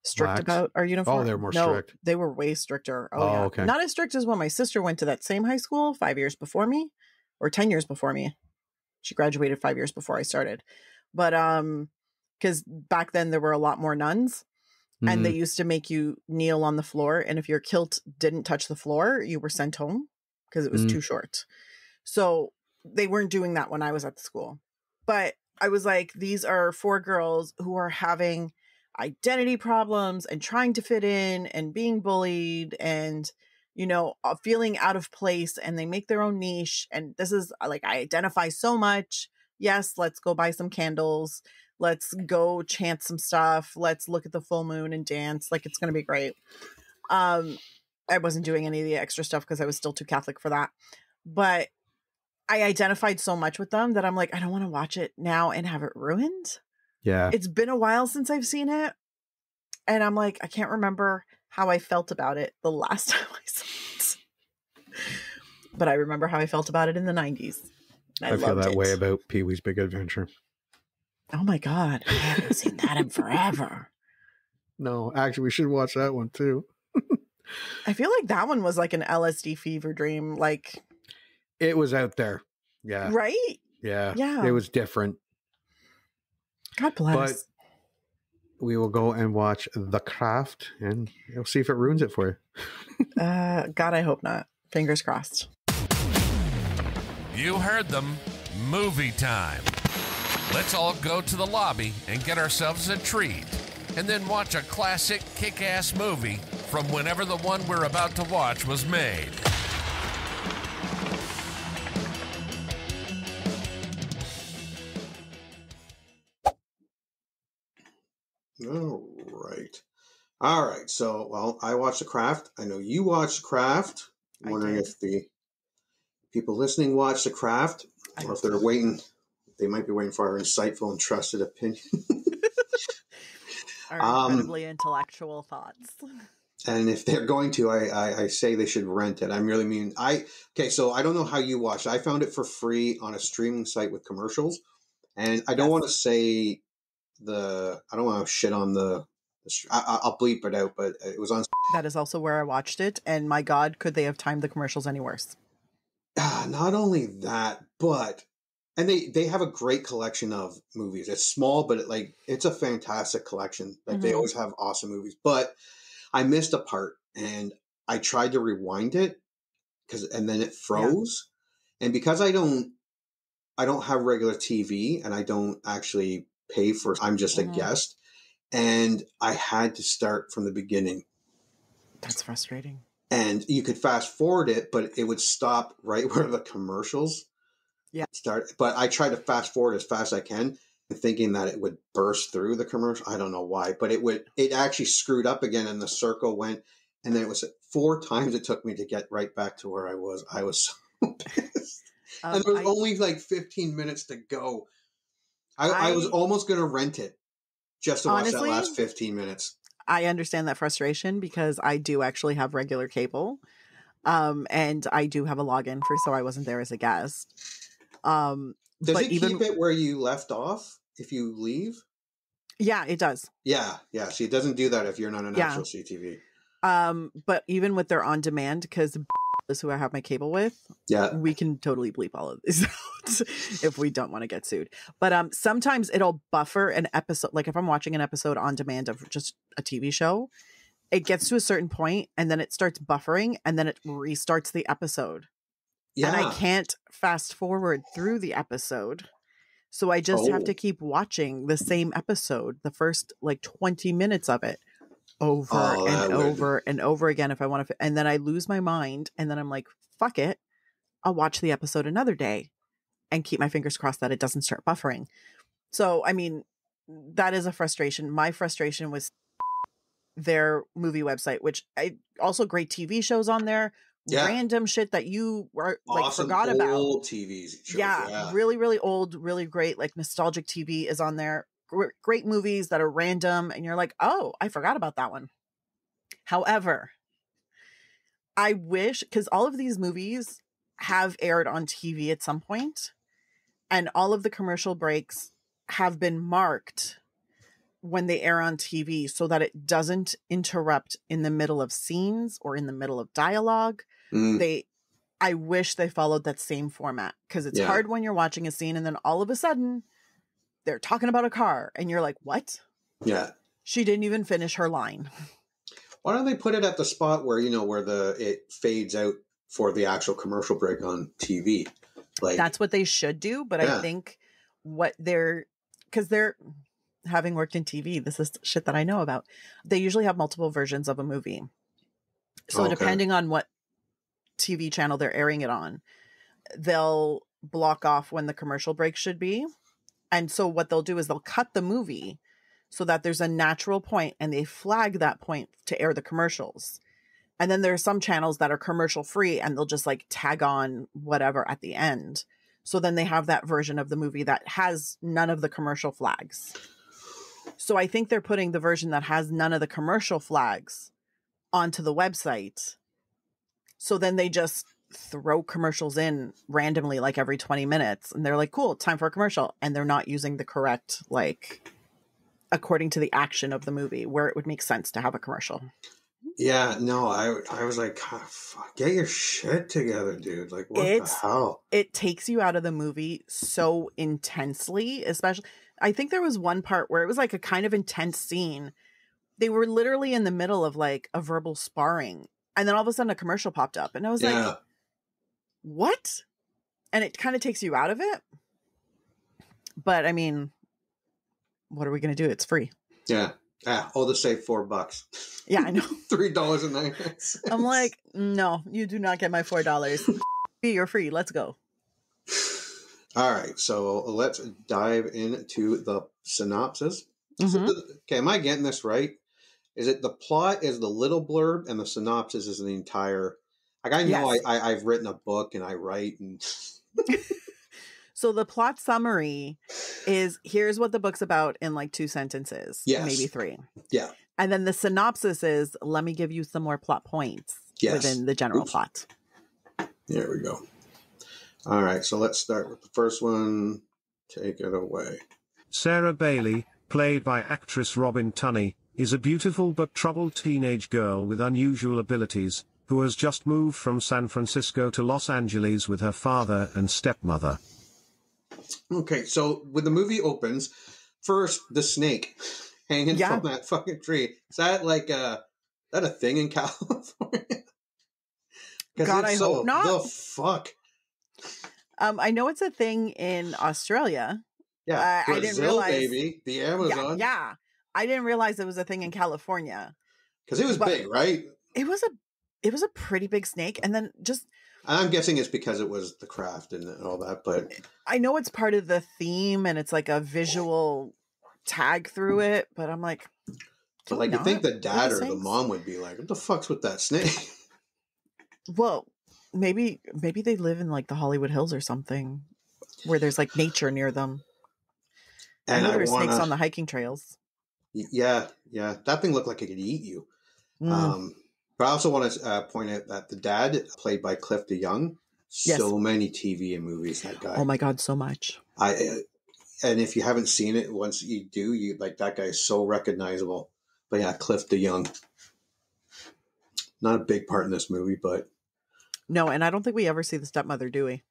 strict Lax about our uniform. Oh, they're more strict. They were way stricter. Oh, yeah. Okay. Not as strict as when my sister went to that same high school 5 years before me, or 10 years before me. She graduated 5 years before I started. But because back then there were a lot more nuns, and they used to make you kneel on the floor, and if your kilt didn't touch the floor, you were sent home because it was too short. So they weren't doing that when I was at the school. But I was like, these are 4 girls who are having identity problems and trying to fit in and being bullied and, you know, feeling out of place, and they make their own niche. And this is like, I identify so much. Yes, let's go buy some candles. Let's go chant some stuff. Let's look at the full moon and dance. Like, it's going to be great. I wasn't doing any of the extra stuff because I was still too Catholic for that. But I identified so much with them that I'm like, I don't want to watch it now and have it ruined. Yeah. It's been a while since I've seen it. And I'm like, I can't remember how I felt about it the last time I saw it. But I remember how I felt about it in the 90s. I feel that way about Pee-wee's Big Adventure. Oh my God. I haven't seen that in forever. No, actually, we should watch that one too. I feel like that one was like an LSD fever dream. Like, it was out there. Yeah. Right? Yeah. Yeah. It was different. God bless. But we will go and watch The Craft and we'll see if it ruins it for you. God, I hope not. Fingers crossed. You heard them. Movie time. Let's all go to the lobby and get ourselves a treat, and then watch a classic kick-ass movie from whenever the one we're about to watch was made. All right. So, well, I watched The Craft. I know you watched The Craft. I'm wondering if the people listening watched The Craft, or if they're waiting. They might be waiting for our insightful and trusted opinion. Our incredibly intellectual thoughts. And if they're going to, I say they should rent it. I really mean, okay, so I don't know how you watched it. I found it for free on a streaming site with commercials. And I don't want to say I don't want to shit on I'll bleep it out, but it was on. That is also where I watched it. And my God, could they have timed the commercials any worse? Not only that, but, and they have a great collection of movies. It's small, but it's a fantastic collection. Like they always have awesome movies, but I missed a part and I tried to rewind it and then it froze. Yeah. And because I don't have regular TV and I don't actually pay for, I'm just a guest. And I had to start from the beginning. That's frustrating. And you could fast forward it, but it would stop right where the commercials start. But I tried to fast forward as fast as I can, thinking that it would burst through the commercial. I don't know why, but it actually screwed up again, and the circle went, and then it was 4 times it took me to get right back to where I was. I was so pissed. And there was only 15 minutes to go. I was almost going to rent it just to watch that last 15 minutes. I understand that frustration because I do actually have regular cable. And I do have a login so I wasn't there as a guest. Does it keep it where you left off if you leave? Yeah, it does. Yeah. See, it doesn't do that if you're not an actual CTV. But even with their on demand, because is who I have my cable with, we can totally bleep all of this out if we don't want to get sued. But sometimes it'll buffer an episode. Like if I'm watching an episode on demand of just a TV show, it gets to a certain point and then it starts buffering and then it restarts the episode. Yeah. And I can't fast forward through the episode. So I just have to keep watching the same episode, the first 20 minutes of it over and over and over again if I want to. And then I lose my mind and then I'm like, fuck it. I'll watch the episode another day and keep my fingers crossed that it doesn't start buffering. So, I mean, that is a frustration. My frustration was their movie website, which also great TV shows on there. Yeah. Random shit that you were awesome, forgot about. Old TV shows. Yeah, really, really old, really great, nostalgic TV is on there. Great movies that are random, and you're like, oh, I forgot about that one. However, I wish, because all of these movies have aired on TV at some point, and all of the commercial breaks have been marked when they air on TV so that it doesn't interrupt in the middle of scenes or in the middle of dialogue. I wish they followed that same format, because it's hard when you're watching a scene and then all of a sudden they're talking about a car and you're like, what? Yeah. She didn't even finish her line. Why don't they put it at the spot where, where it fades out for the actual commercial break on TV? That's what they should do. But I think because they're having worked in TV, this is shit that I know about. They usually have multiple versions of a movie. So depending on what TV channel they're airing it on, they'll block off when the commercial break should be. And so what they'll do is they'll cut the movie so that there's a natural point and they flag that point to air the commercials. And then there are some channels that are commercial free and they'll just tag on whatever at the end. So then they have that version of the movie that has none of the commercial flags. So I think they're putting the version that has none of the commercial flags onto the website. So then they just throw commercials in randomly, like every 20 minutes. And they're like, cool, time for a commercial. And they're not using the correct, like, according to the action of the movie, where it would make sense to have a commercial. Yeah, no, I was like, oh, fuck, get your shit together, dude. Like, what the hell? It takes you out of the movie so intensely, especially. I think there was one part where it was like a kind of intense scene. They were literally in the middle of like a verbal sparring. And then all of a sudden a commercial popped up. And I was like, what? And it kind of takes you out of it. But I mean, what are we going to do? It's free. Yeah. I'll just save $4. Yeah, I know. $3.99. I'm like, no, you do not get my $4. You're free. Let's go. All right. So let's dive into the synopsis. Mm-hmm. So, okay. Am I getting this right? Is it the plot is the little blurb and the synopsis is the entire, like, I know yes. I've written a book and I write and so the plot summary is here's what the book's about in like 2 sentences, yes. maybe 3. Yeah. And then the synopsis is, let me give you some more plot points within the general plot. There we go. All right. So let's start with the first one. Take it away. Sarah Bailey, played by actress Robin Tunney, is a beautiful but troubled teenage girl with unusual abilities, who has just moved from San Francisco to Los Angeles with her father and stepmother. Okay, so when the movie opens, first, the snake hanging from that fucking tree. Is that like a thing in California? God, I hope not. The fuck? I know it's a thing in Australia. Yeah, Brazil, I didn't realize, baby. The Amazon. Yeah. I didn't realize it was a thing in California. Because it was big, right? It was a pretty big snake. And then just... I'm guessing it's because it was the craft and all that, but... I know it's part of the theme and it's like a visual tag through it, but I'm like... But like, you think the dad or the mom would be like, what the fuck's with that snake? Well, maybe they live in like the Hollywood Hills or something, where there's like nature near them. And I know there's snakes on the hiking trails. Yeah. That thing looked like it could eat you. But I also want to point out that the dad, played by Cliff DeYoung, so many TV and movies, that guy. Oh my God, so much. And if you haven't seen it, once you do, you like, that guy is so recognizable. But yeah, Cliff DeYoung. Not a big part in this movie, but... No, and I don't think we ever see the stepmother, do we?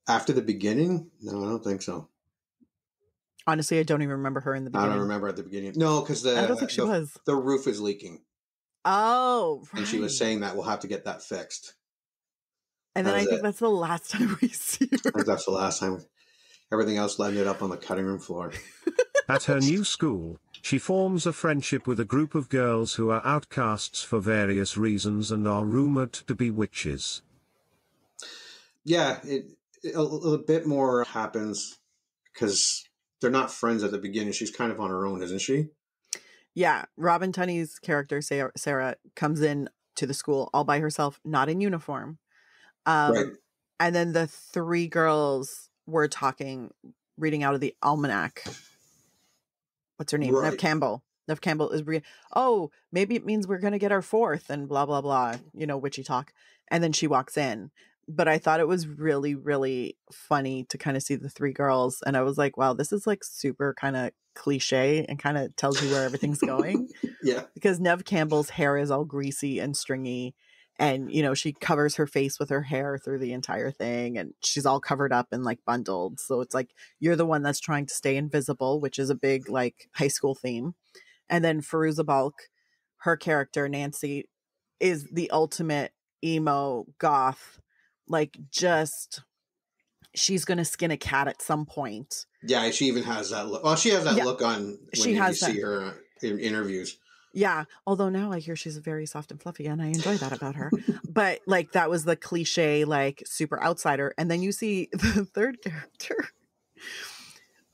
After the beginning? No, I don't think so. Honestly, I don't even remember her in the beginning. I don't remember at the beginning. No, because I don't think she was. The roof is leaking. Oh, right. And she was saying that we'll have to get that fixed. And then I think that's the last time we see her. I think that's the last time. Everything else landed up on the cutting room floor. At her new school, she forms a friendship with a group of girls who are outcasts for various reasons and are rumored to be witches. Yeah, a bit more happens because they're not friends at the beginning. She's kind of on her own, isn't she? Yeah, Robin Tunney's character, Sarah, comes in to the school all by herself, not in uniform. Right. And then the 3 girls were talking, reading out of the almanac. What's her name? Right. Neve Campbell. Neve Campbell is maybe it means we're going to get our 4th and blah, blah, blah, witchy talk. And then she walks in. But I thought it was really, really funny to kind of see the 3 girls. And I was like, wow, this is like super kind of cliche and kind of tells you where everything's going. Yeah. Because Neve Campbell's hair is all greasy and stringy. And, she covers her face with her hair through the entire thing. And she's all covered up and like bundled. So it's like, you're the one that's trying to stay invisible, which is a big like high school theme. And then Fairuze Balk, her character, Nancy, is the ultimate emo goth. Like, just, she's going to skin a cat at some point. Yeah, she even has that look. Well, she has that look on when you see her in interviews. Yeah, although now I hear she's very soft and fluffy, and I enjoy that about her. But, like, that was the cliche, like, super outsider. And then you see the 3rd character,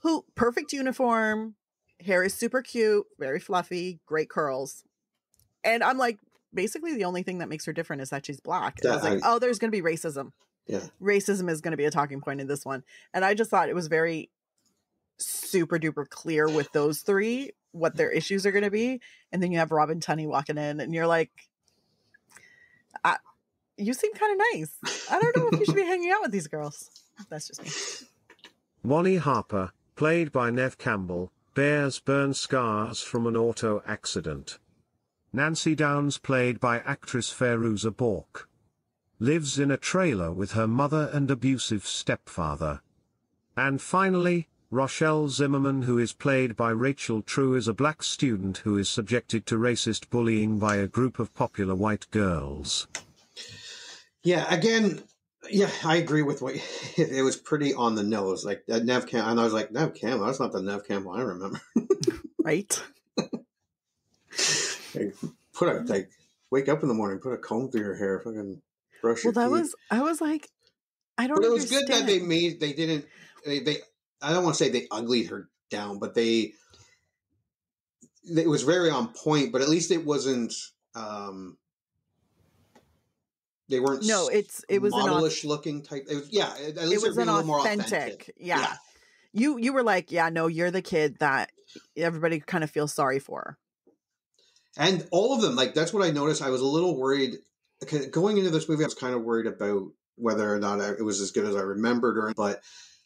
who, perfect uniform, hair is super cute, very fluffy, great curls. And I'm like, basically the only thing that makes her different is that she's black. And I was like, there's going to be racism. Yeah. Racism is going to be a talking point in this one. And I just thought it was very super duper clear with those three what their issues are going to be, and then you have Rob and Tunney walking in, and you're like, you seem kind of nice. I don't know if you should be hanging out with these girls. That's just me. Wally Harper, played by Neve Campbell, bears burn scars from an auto accident. Nancy Downs, played by actress Fairuze Balk, lives in a trailer with her mother and abusive stepfather. And finally, Rochelle Zimmerman, who is played by Rachel True, is a black student who is subjected to racist bullying by a group of popular white girls. Yeah, again, yeah, I agree with what it was pretty on the nose. Like that Neve Campbell, and I was like, Neve Campbell, that's not the Neve Campbell I remember. Right? Wake up in the morning, put a comb through your hair, fucking brush your teeth. I was like, I don't. But it was understand. good that they didn't. I don't want to say they uglied her down, but it was very on point. But at least it wasn't. They weren't. No, it was modelish looking type. It was, yeah, at least it was a little more authentic. Yeah. You were like, yeah, no, you're the kid that everybody kind of feels sorry for. And all of them, like, that's what I noticed. I was a little worried going into this movie. I was kind of worried about whether or not it was as good as I remembered, but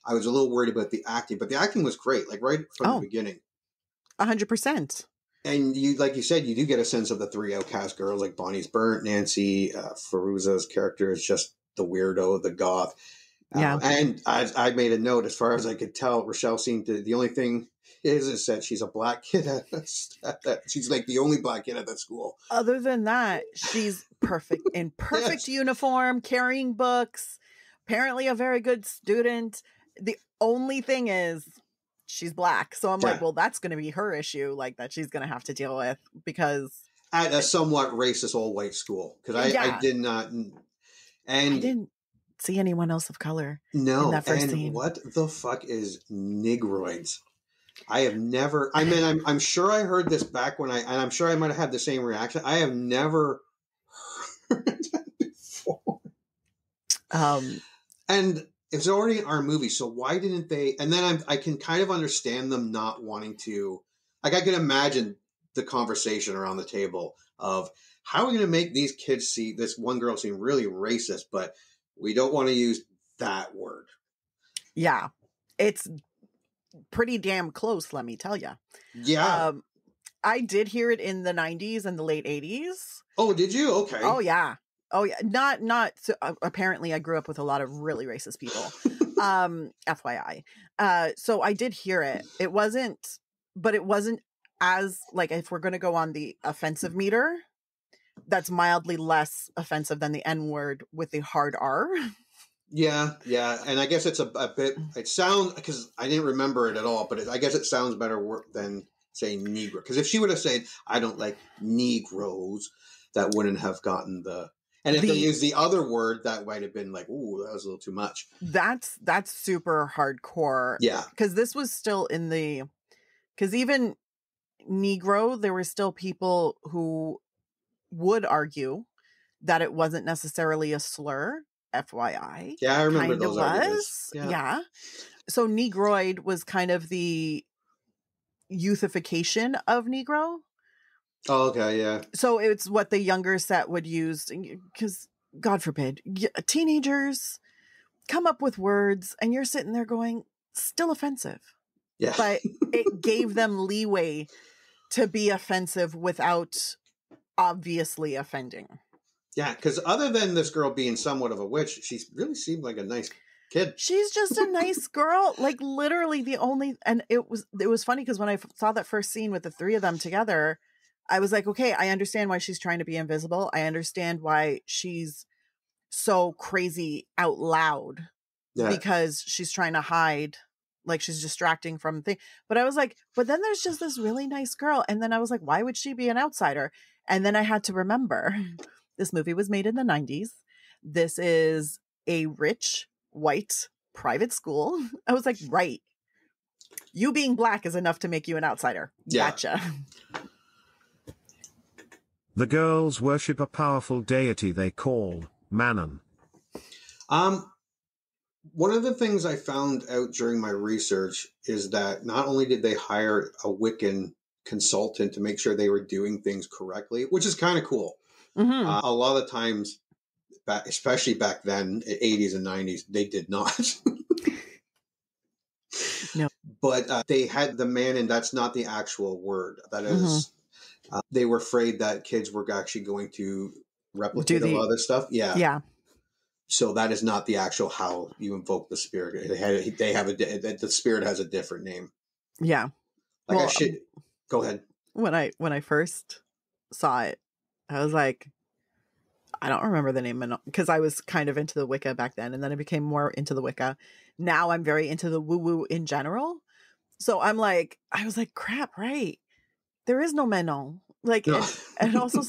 I was a little worried about the acting. But the acting was great, like right from the beginning. 100%. And you, like you said, you do get a sense of the three outcast girls, like Bonnie's burnt, Nancy, Fairuze's character is just the weirdo, the goth. Yeah. And I made a note, as far as I could tell, Rochelle seemed to, the only thing is that she's a black kid. She's like the only black kid at that school. Other than that, she's perfect in perfect uniform, carrying books, apparently a very good student. The only thing is she's black. So I'm like, well, that's going to be her issue, like that she's going to have to deal with, because at a somewhat racist all white school. Because I did not, and I didn't see anyone else of color. No, in that first and scene. What the fuck is negroids? I have never. I mean, I'm sure I heard this back when and I'm sure I might have had the same reaction. I have never heard that before. And it's already in our movie, so why didn't they? And then I can kind of understand them not wanting to. Like, I can imagine the conversation around the table of how are we going to make these kids see this one girl seem really racist, but we don't want to use that word. Yeah, it's pretty damn close, let me tell you. Yeah. I did hear it in the 90s and the late 80s. Oh, did you? Okay. Oh, yeah. Not so, apparently I grew up with a lot of really racist people. FYI. So I did hear it. It wasn't as, like, if we're going to go on the offensive meter, that's mildly less offensive than the N-word with the hard R. Yeah. And I guess it's a bit, it sounds, because I didn't remember it at all, but I guess it sounds better than saying Negro. Because if she would have said, I don't like Negroes, that wouldn't have gotten the, and if they used the other word, that might have been like, ooh, that was a little too much. That's super hardcore. Yeah. Because this was still because even Negro, there were still people who would argue that it wasn't necessarily a slur. FYI. Yeah, I remember kind those arguments. Yeah. So Negroid was kind of the youthification of Negro. Oh, okay, yeah. So it's what the younger set would use, because God forbid, teenagers come up with words and you're sitting there going, still offensive. Yeah. But it gave them leeway to be offensive without obviously offending. Yeah, because other than this girl being somewhat of a witch, she really seemed like a nice kid. She's just a nice girl. Like, literally the only, and it was funny because when I saw that first scene with the three of them together, I was like, okay, I understand why she's trying to be invisible. I understand why she's so crazy out loud, because she's trying to hide, like she's distracting from things. But I was like, but then there's just this really nice girl. And then I was like, why would she be an outsider? And then I had to remember, this movie was made in the 90s. This is a rich, white, private school. I was like, right. You being black is enough to make you an outsider. Yeah. Gotcha. The girls worship a powerful deity they call Manon. One of the things I found out during my research is that not only did they hire a Wiccan consultant to make sure they were doing things correctly, which is kind of cool. Mm-hmm. A lot of times, especially back then, 80s and 90s, they did not. No. But they had the man, and that's not the actual word. That is, they were afraid that kids were actually going to replicate a lot of this stuff. Yeah. Yeah. So that is not the actual how you invoke the spirit. The spirit has a different name. Yeah. Like well, go ahead. When I first saw it, I was like, I don't remember the name because I was kind of into the Wicca back then, and then I became more into the Wicca. Now I'm very into the woo-woo in general. So I was like, crap, right? There is no Manon. Like, no. and also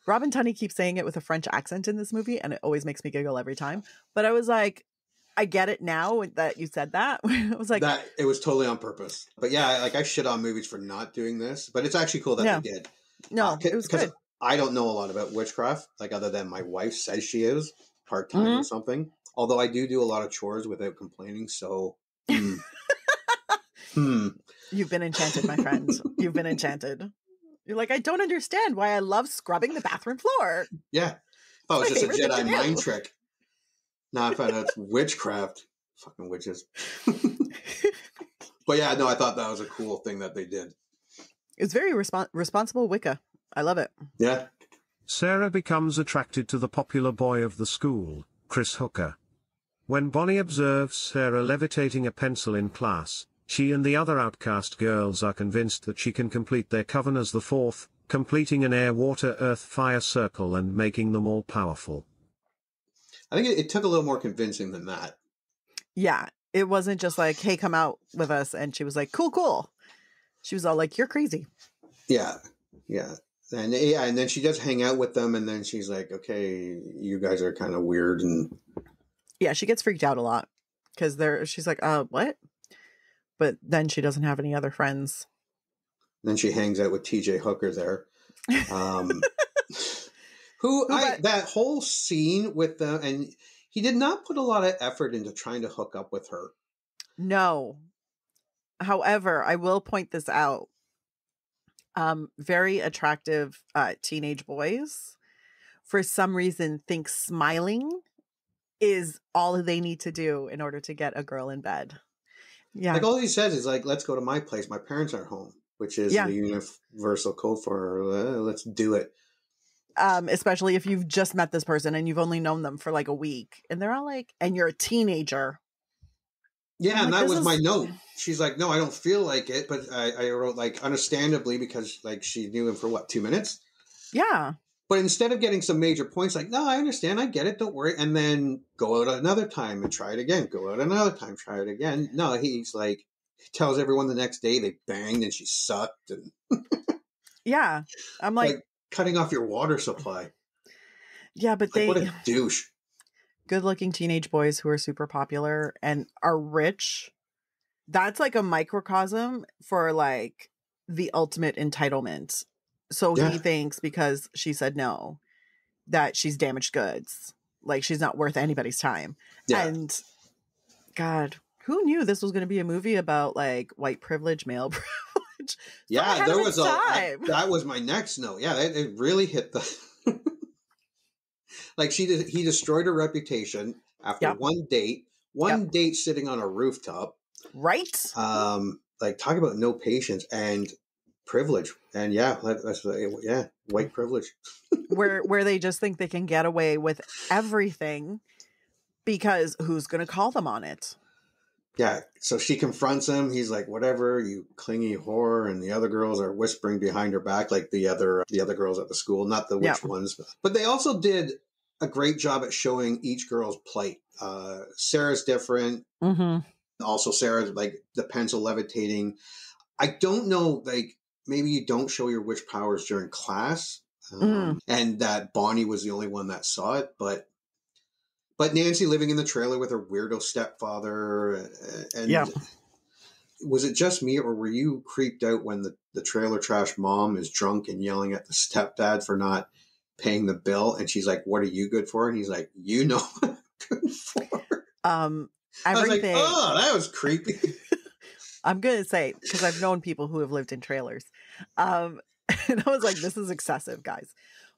Robin Tunney keeps saying it with a French accent in this movie, and it always makes me giggle every time. But I was like, I get it now that you said that. I was like, that it was totally on purpose. But yeah, like I shit on movies for not doing this, but it's actually cool that they did. No, it was good. I don't know a lot about witchcraft, like other than my wife says she is part-time or something. Although I do a lot of chores without complaining. So, You've been enchanted, my friend. You've been enchanted. You're like, I don't understand why I love scrubbing the bathroom floor. Yeah. Oh, it's just a Jedi mind trick. Now I found out it's witchcraft. Fucking witches. But yeah, no, I thought that was a cool thing that they did. It's very responsible Wicca. I love it. Yeah. Sarah becomes attracted to the popular boy of the school, Chris Hooker. When Bonnie observes Sarah levitating a pencil in class, she and the other outcast girls are convinced that she can complete their coven as the fourth, completing an air, water, earth, fire circle and making them all powerful. I think it took a little more convincing than that. Yeah. It wasn't just like, hey, come out with us. And she was like, cool. She was all like, you're crazy. Yeah. Yeah. And then she does hang out with them. And then she's like, okay, you guys are kind of weird. And yeah, she gets freaked out a lot because she's like, what? But then she doesn't have any other friends. Then she hangs out with TJ Hooker there. That whole scene with them, and he did not put a lot of effort into trying to hook up with her. No. However, I will point this out. Very attractive teenage boys, for some reason, think smiling is all they need to do in order to get a girl in bed. Yeah. Like all he says is like, let's go to my place. My parents are home, which is the universal code for let's do it. Especially if you've just met this person and you've only known them for like a week and they're all like, and you're a teenager. Yeah. And that was my note. She's like, no, I don't feel like it. But I wrote like understandably because like she knew him for 2 minutes. Yeah. But instead of getting some major points, like, no, I understand, I get it, don't worry. And then go out another time and try it again. Go out another time, try it again. No, he's like, he tells everyone the next day they banged and she sucked. And yeah. I'm like cutting off your water supply. Yeah, but what a douche. Good looking teenage boys who are super popular and are rich. That's like a microcosm for like the ultimate entitlement. So he thinks because she said no, that she's damaged goods. Like she's not worth anybody's time. Yeah. And God, who knew this was going to be a movie about like white privilege, male privilege? Yeah, there was that was my next note. Yeah, it really hit the like he destroyed her reputation after one date sitting on a rooftop. Right. Like talk about no patience and privilege. And white privilege. where they just think they can get away with everything because who's going to call them on it? Yeah. So she confronts him. He's like, whatever, you clingy whore. And the other girls are whispering behind her back, like the other girls at the school, not the witch ones. But they also did a great job at showing each girl's plight. Sarah's different. Mm-hmm. Also, Sarah's like the pencil levitating. I don't know, like maybe you don't show your witch powers during class. And that Bonnie was the only one that saw it, but Nancy living in the trailer with her weirdo stepfather, and was it just me or were you creeped out when the trailer trash mom is drunk and yelling at the stepdad for not paying the bill, and she's like, "What are you good for?" And he's like, "You know what I'm good for." everything. I was like, oh, that was creepy. I'm going to say, because I've known people who have lived in trailers. And I was like, this is excessive, guys.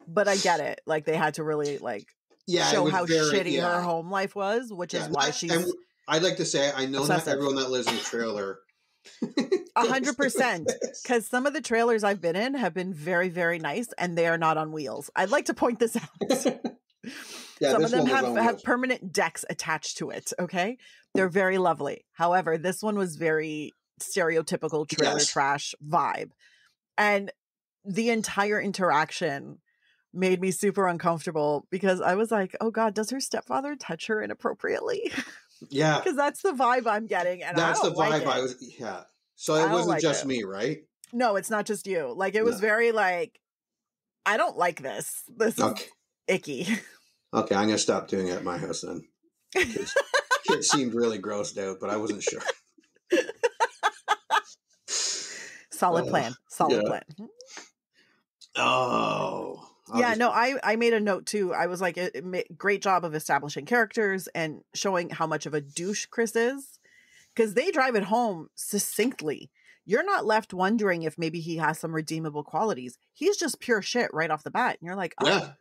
But I get it. Like, they had to really, show how shitty her home life was, which is why she's... And I'd like to say, I know not everyone that lives in a trailer... 100%. Because some of the trailers I've been in have been very, very nice, and they are not on wheels. I'd like to point this out. Some of them have permanent decks attached to it, okay? They're very lovely. However, this one was very stereotypical trailer trash vibe. And the entire interaction made me super uncomfortable because I was like, oh God, does her stepfather touch her inappropriately? Yeah. Because that's the vibe I'm getting. And that's the vibe I was, yeah. So it wasn't just me, right? No, it's not just you. Like, it was very I don't like this. This is icky. Okay, I'm going to stop doing it at my house then. It seemed really grossed out, but I wasn't sure. Solid plan. Solid plan. Oh. Yeah, no, I made a note too. I was like, great job of establishing characters and showing how much of a douche Chris is. Because they drive it home succinctly. You're not left wondering if maybe he has some redeemable qualities. He's just pure shit right off the bat. And you're like, oh, yeah.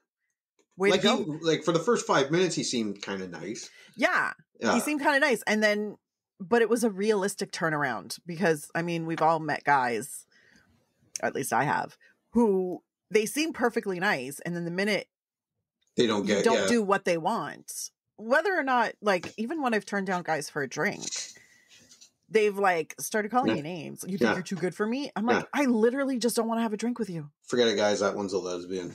Way to go. For the first 5 minutes, he seemed kind of nice. Yeah. He seemed kind of nice. And then, but it was a realistic turnaround because, I mean, we've all met guys, or at least I have, who they seem perfectly nice. And then the minute they don't do what they want, whether or not, even when I've turned down guys for a drink, they've started calling me names. You think you're too good for me? I'm like, I literally just don't want to have a drink with you. Forget it, guys. That one's a lesbian.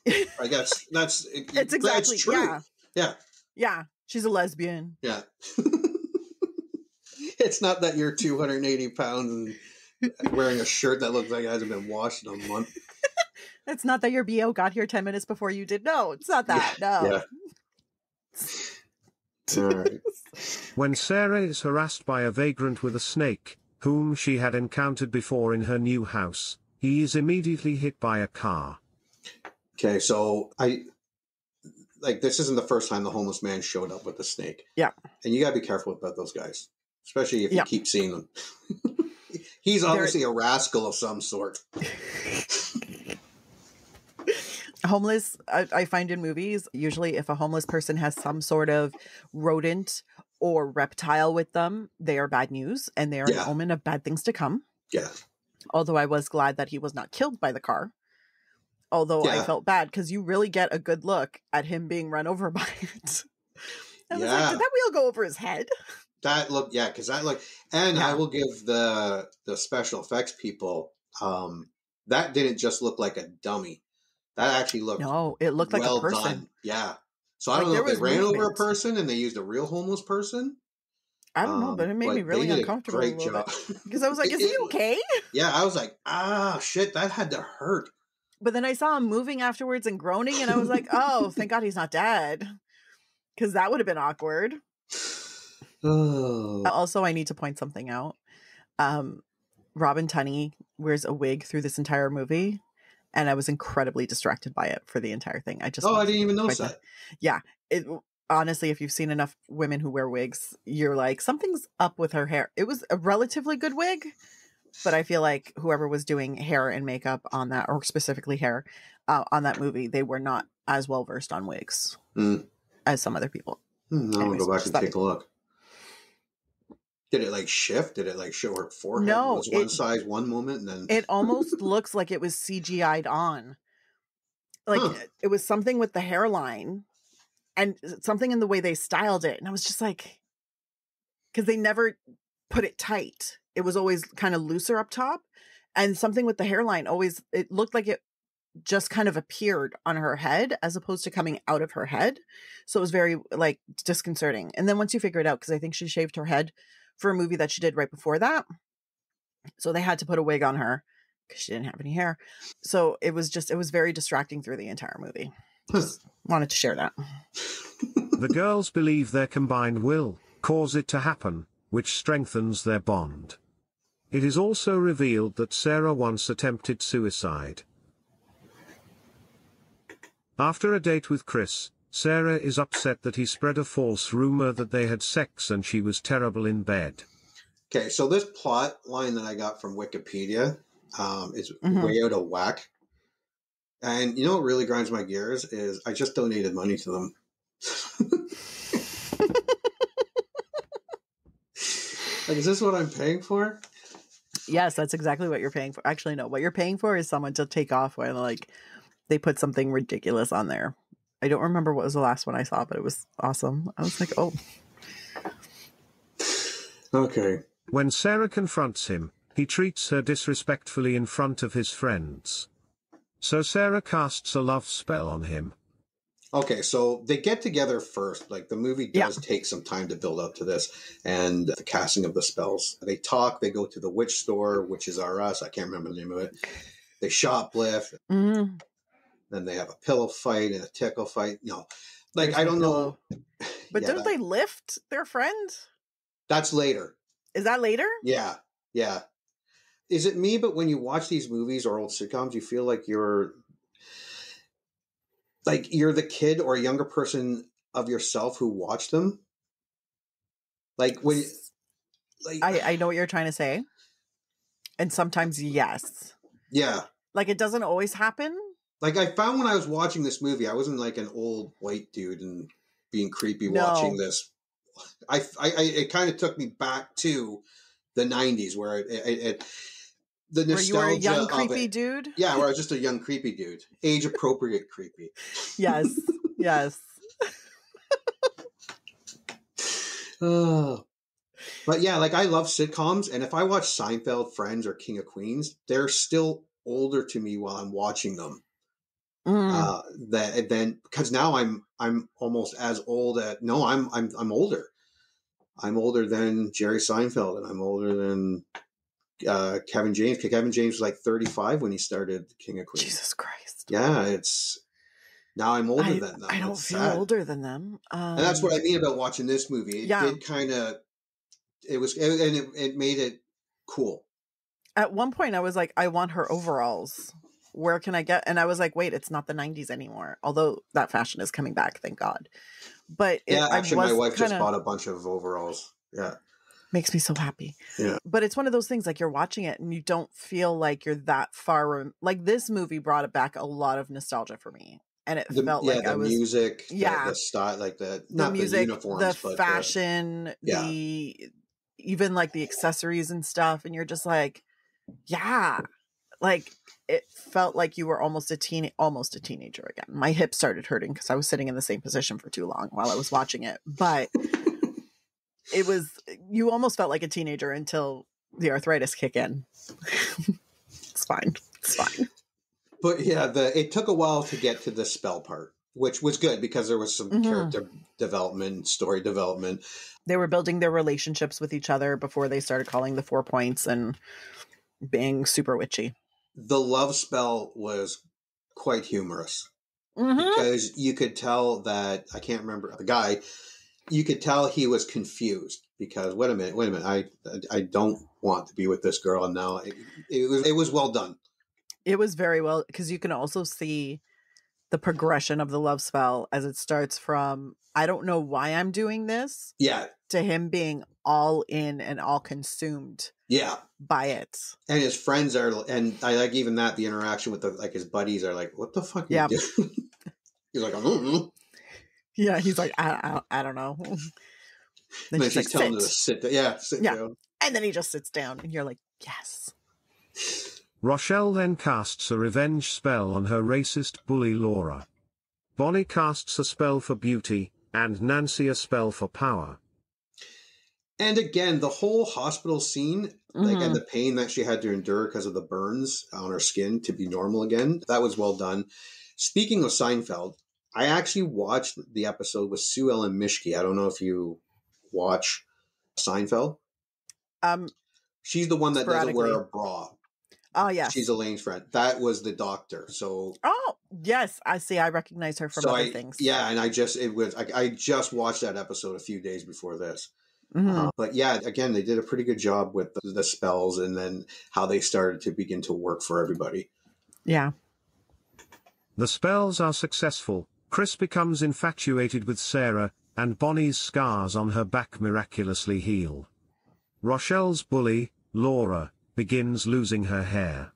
I guess it's exactly true. Yeah. She's a lesbian. Yeah. It's not that you're 280 pounds and wearing a shirt that looks like it hasn't been washed in a month. It's not that your BO got here 10 minutes before you did. No, it's not that. No. Yeah. All right. When Sarah is harassed by a vagrant with a snake, whom she had encountered before in her new house, he is immediately hit by a car. Okay, so this isn't the first time the homeless man showed up with the snake. Yeah. And you got to be careful about those guys, especially if you keep seeing them. He's obviously a rascal of some sort. Homeless, I find in movies, usually if a homeless person has some sort of rodent or reptile with them, they are bad news and they are an omen of bad things to come. Yeah. Although I was glad that he was not killed by the car. Although I felt bad because you really get a good look at him being run over by it. I was like, did that wheel go over his head? That looked, because that looked, and I will give the special effects people, that didn't just look like a dummy. That actually looked it looked like a person. Done. Yeah. So I don't know if they ran over a person and they used a real homeless person. I don't know, but it made me really uncomfortable. Great job. Because I was like, is he okay? Yeah, I was like, shit, that had to hurt. But then I saw him moving afterwards and groaning, and I was like, oh, thank God he's not dead. Because that would have been awkward. Oh. Also, I need to point something out. Robin Tunney wears a wig through this entire movie, and I was incredibly distracted by it for the entire thing. I didn't even notice that. Yeah. Honestly, if you've seen enough women who wear wigs, you're like, something's up with her hair. It was a relatively good wig. But I feel like whoever was doing hair and makeup on that, or specifically hair on that movie, they were not as well versed on wigs as some other people. I'm going to go back and take a look. Did it shift? Did it show her forehead? No. It was one size one moment and then... It almost looks like it was CGI'd on. It was something with the hairline and something in the way they styled it. And I was just like, because they never put it tight. It was always kind of looser up top, and something with the hairline it looked like it just kind of appeared on her head as opposed to coming out of her head. So it was very disconcerting. And then once you figure it out, because I think she shaved her head for a movie that she did right before that. So they had to put a wig on her because she didn't have any hair. So it was very distracting through the entire movie. Just wanted to share that. The girls believe their combined will cause it to happen, which strengthens their bond. It is also revealed that Sarah once attempted suicide. After a date with Chris, Sarah is upset that he spread a false rumor that they had sex and she was terrible in bed. Okay, so this plot line that I got from Wikipedia is way out of whack. And you know what really grinds my gears is I just donated money to them. Like, is this what I'm paying for? Yes, that's exactly what you're paying for. Actually, no, what you're paying for is someone to take off when like they put something ridiculous on there. I don't remember what was the last one I saw, but it was awesome. I was like, oh. Okay. When Sarah confronts him, he treats her disrespectfully in front of his friends. So Sarah casts a love spell on him. Okay, so they get together first. Like, the movie does take some time to build up to this and the casting of the spells. They talk, they go to the witch store, Witches R Us. I can't remember the name of it. They shoplift. Mm-hmm. Then they have a pillow fight and a tickle fight. No, like, I don't know. But don't they lift their friend? That's later. Is that later? Yeah, yeah. Is it me, but when you watch these movies or old sitcoms, you feel like you're the kid or a younger person of yourself who watched them? Like, when... Like, I know what you're trying to say. And sometimes, yes. Yeah. Like, it doesn't always happen. Like, I found when I was watching this movie, I wasn't like an old white dude and being creepy watching this. It kind of took me back to the 90s where the nostalgia. Where you were a young creepy dude? Yeah, where I was just a young creepy dude. Age appropriate creepy. Yes. Yes. But yeah, like, I love sitcoms, and if I watch Seinfeld, Friends, or King of Queens, they're still older to me while I'm watching them. Because now I'm almost as old I'm older. I'm older than Jerry Seinfeld, and I'm older than Kevin James. Kevin James was like 35 when he started King of Queens. Jesus Christ. Yeah, now I'm older than them. I don't feel older than them. And that's what I mean about watching this movie. It did kind of, it made it cool. At one point I was like, I want her overalls. Where can I get? And I was like, wait, it's not the 90s anymore. Although that fashion is coming back, thank God. But actually, my wife just bought a bunch of overalls. Yeah. Makes me so happy. Yeah. But it's one of those things, like, you're watching it and you don't feel like you're that far. Like, this movie brought back a lot of nostalgia for me. And it felt like I was... music, the style, like the music, the uniforms, the fashion, even like the accessories and stuff. And you're just like, yeah. Like, it felt like you were almost a teenager again. My hips started hurting because I was sitting in the same position for too long while I was watching it. But you almost felt like a teenager until the arthritis kick in. It's fine. But yeah, it took a while to get to the spell part, which was good because there was some character development, story development. They were building their relationships with each other before they started calling the 4 points and being super witchy. The love spell was quite humorous because you could tell that, I can't remember the guy, you could tell he was confused because wait a minute, I don't want to be with this girl, and now it was well done. It was very well, because you can also see the progression of the love spell as it starts from, I don't know why I'm doing this, to him being all in and all consumed by it. And his friends and I like even that, the interaction with his buddies are like, what the fuck are you doing? He's like, I don't know. Yeah, he's like, I don't know. Then she's like, telling him to sit down. Sit down. And then he just sits down and you're like, yes. Rochelle then casts a revenge spell on her racist bully Laura. Bonnie casts a spell for beauty, and Nancy a spell for power. And again, the whole hospital scene, and the pain that she had to endure because of the burns on her skin to be normal again, that was well done. Speaking of Seinfeld, I actually watched the episode with Sue Ellen Mischke. I don't know if you watch Seinfeld. She's the one that doesn't wear a bra. Oh, yeah. She's Elaine's friend. That was the doctor. So. Oh, yes. I see. I recognize her from other things. Yeah. And I just watched that episode a few days before this. But yeah, again, they did a pretty good job with the spells and then how they started to begin to work for everybody. Yeah. The spells are successful, Chris becomes infatuated with Sarah, and Bonnie's scars on her back miraculously heal. Rochelle's bully, Laura, begins losing her hair.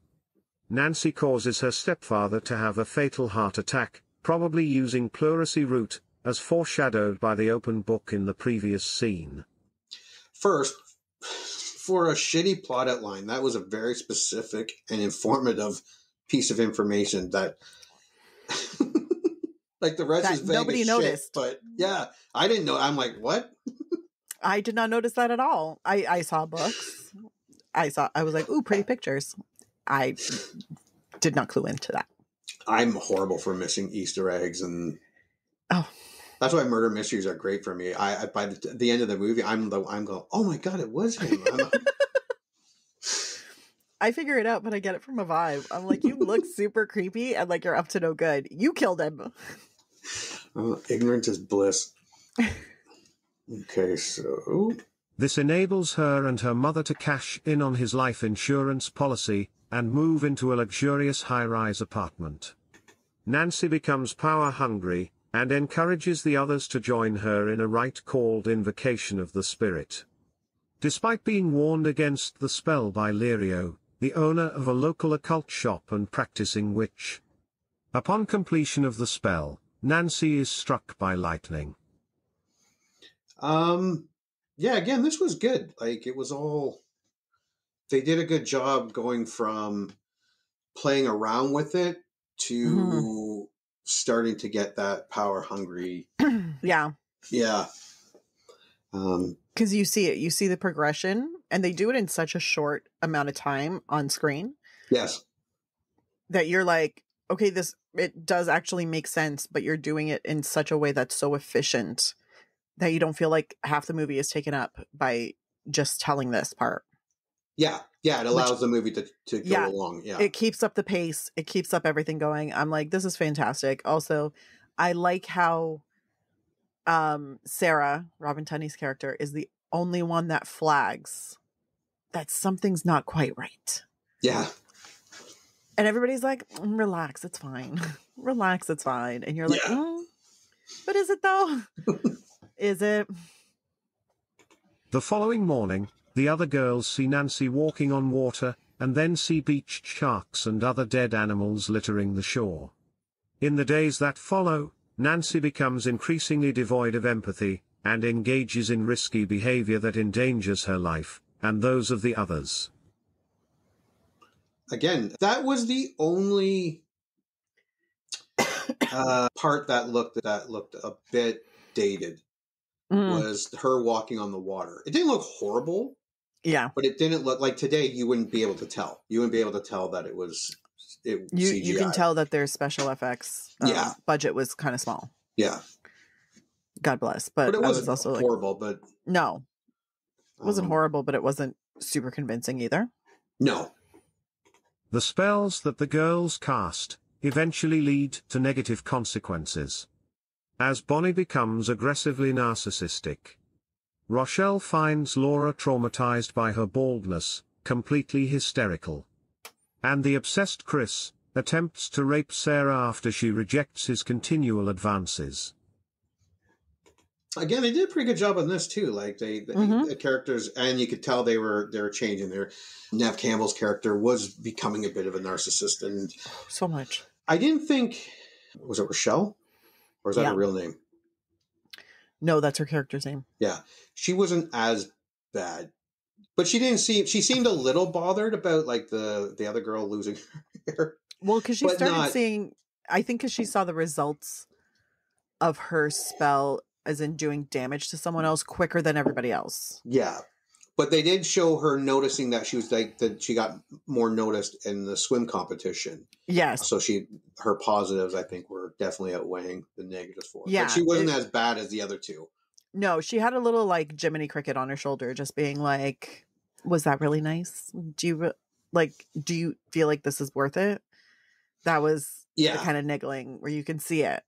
Nancy causes her stepfather to have a fatal heart attack, probably using pleurisy root, as foreshadowed by the open book in the previous scene. First, for a shitty plot outline, that was a very specific and informative piece of information that, like the rest that is vague nobody as noticed. Shit, but yeah, I didn't know. I'm like, what? I did not notice that at all. I saw books. I was like, ooh, pretty pictures. I did not clue into that. I'm horrible for missing Easter eggs, and that's why murder mysteries are great for me. I by the end of the movie, I'm going, oh my god, it was him. I figure it out, but I get it from a vibe. I'm like, you look super creepy and like you're up to no good. You killed him. Ignorance is bliss. Okay, so this enables her and her mother to cash in on his life insurance policy and move into a luxurious high-rise apartment. Nancy becomes power-hungry and encourages the others to join her in a rite called Invocation of the Spirit. Despite being warned against the spell by Lirio, the owner of a local occult shop and practicing witch. Upon completion of the spell, Nancy is struck by lightning. Yeah, again, this was good. Like, it was all... They did a good job going from playing around with it to starting to get that power hungry. Yeah. Yeah. Because you see it. You see the progression, and they do it in such a short amount of time on screen. Yes. That you're like, okay, it does actually make sense, but you're doing it in such a way that's so efficient that you don't feel like half the movie is taken up by just telling this part. Yeah. Yeah. It allows the movie to go along. Yeah. It keeps up the pace. It keeps up everything going. I'm like, this is fantastic. Also, I like how Sarah, Robin Tunney's character, is the only one that flags that something's not quite right. Yeah. And everybody's like, relax, it's fine. Relax, it's fine. And you're like, but is it though? Is it? The following morning, the other girls see Nancy walking on water, and then see beached sharks and other dead animals littering the shore. In the days that follow, Nancy becomes increasingly devoid of empathy, and engages in risky behavior that endangers her life, and those of the others. Again, that was the only part that looked a bit dated. Was her walking on the water. It didn't look horrible. Yeah. But it didn't look like today you wouldn't be able to tell. You wouldn't be able to tell that it was CGI. You can tell that their special effects budget was kind of small. Yeah. God bless. But it wasn't also horrible, but no. It wasn't horrible, but it wasn't super convincing either. No. The spells that the girls cast eventually lead to negative consequences. As Bonnie becomes aggressively narcissistic, Rochelle finds Laura traumatized by her baldness, completely hysterical. And the obsessed Chris attempts to rape Sarah after she rejects his continual advances. Again, they did a pretty good job on this too. Like the characters, and you could tell they were changing. Neve Campbell's character was becoming a bit of a narcissist, and so much. I didn't think, was it Rochelle? Or is that her real name? No, that's her character's name. Yeah. She wasn't as bad. But she seemed a little bothered about like the other girl losing her hair. Well, because she started seeing, I think because she saw the results of her spell as in doing damage to someone else quicker than everybody else. Yeah. But they did show her noticing that she was like that she got more noticed in the swim competition. Yes. So her positives, I think, were definitely outweighing the negatives for her. Yeah. But she wasn't as bad as the other two. No, she had a little like Jiminy Cricket on her shoulder, just being like, was that really nice? Do you feel like this is worth it? That was the kind of niggling where you can see it.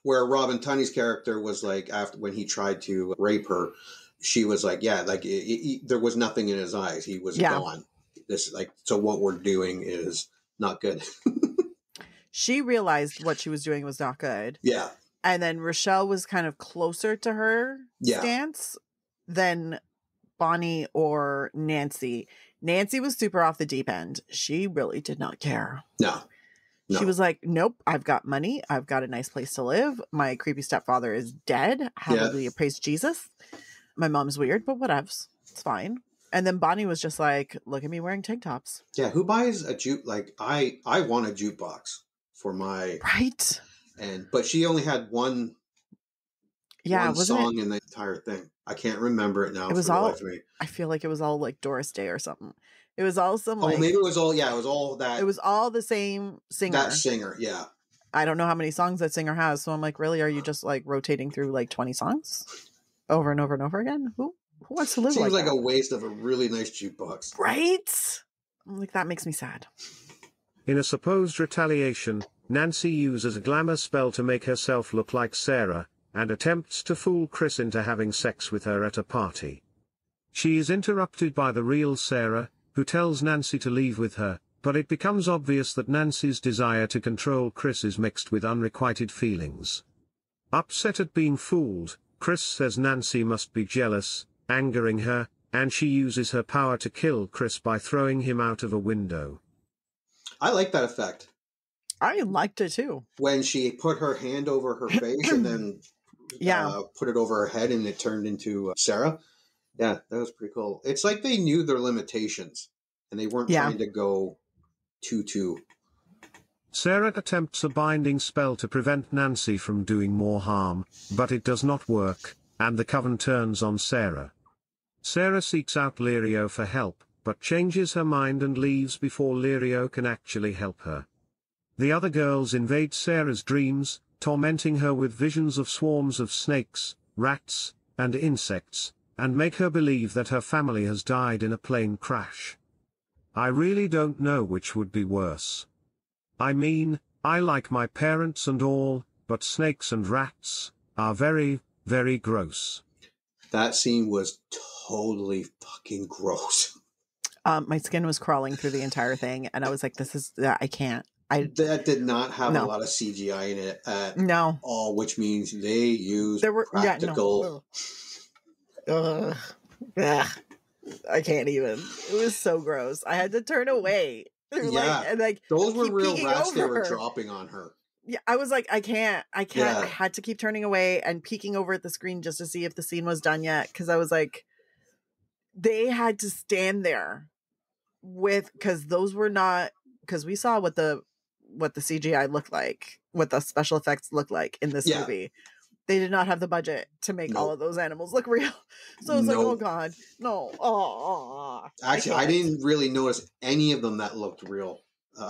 Where Robin Tunney's character was like, after when he tried to rape her, she was like, there was nothing in his eyes. He was gone. So what we're doing is not good. She realized what she was doing was not good. Yeah. And then Rochelle was kind of closer to her stance than Bonnie or Nancy. Nancy was super off the deep end. She really did not care. No. She was like, nope, I've got money. I've got a nice place to live. My creepy stepfather is dead. Hallelujah, praise Jesus. My mom's weird, but whatevs. It's fine. And then Bonnie was just like, look at me wearing tank tops. Yeah, who buys a juke? Like, I want a jukebox for my... Right. But she only had one song in the entire thing. I can't remember it now. It was all... I feel like it was all like Doris Day or something. It was all some like... Oh, maybe it was all... Yeah, it was all that... It was all the same singer. That singer, yeah. I don't know how many songs that singer has. So I'm like, really? Are you just like rotating through like 20 songs? Over and over and over again? Who wants to live Seems like a that? waste of a really nice jukebox. Right? I'm like, that makes me sad. In a supposed retaliation, Nancy uses a glamour spell to make herself look like Sarah, and attempts to fool Chris into having sex with her at a party. She is interrupted by the real Sarah, who tells Nancy to leave with her, but it becomes obvious that Nancy's desire to control Chris is mixed with unrequited feelings. Upset at being fooled, Chris says Nancy must be jealous, angering her, and she uses her power to kill Chris by throwing him out of a window. I like that effect. I liked it too. When she put her hand over her face and then put it over her head and it turned into Sarah. Yeah, that was pretty cool. It's like they knew their limitations and they weren't trying to go too. Sarah attempts a binding spell to prevent Nancy from doing more harm, but it does not work, and the coven turns on Sarah. Sarah seeks out Lirio for help, but changes her mind and leaves before Lirio can actually help her. The other girls invade Sarah's dreams, tormenting her with visions of swarms of snakes, rats, and insects, and make her believe that her family has died in a plane crash. I really don't know which would be worse. I mean, I like my parents and all, but snakes and rats are very, very gross. That scene was totally fucking gross. My skin was crawling through the entire thing, and I was like, I can't. That did not have a lot of CGI in it at all, which means they used practical... I can't even. It was so gross. I had to turn away. Those were real rats they were dropping on her. Yeah, I was like, I can't. I had to keep turning away and peeking over at the screen just to see if the scene was done yet. Because I was like, they had to stand there because those were not, because we saw what the CGI looked like, what the special effects looked like in this movie. They did not have the budget to make all of those animals look real. So I was like, oh God, no. Actually, I didn't really notice any of them that looked real.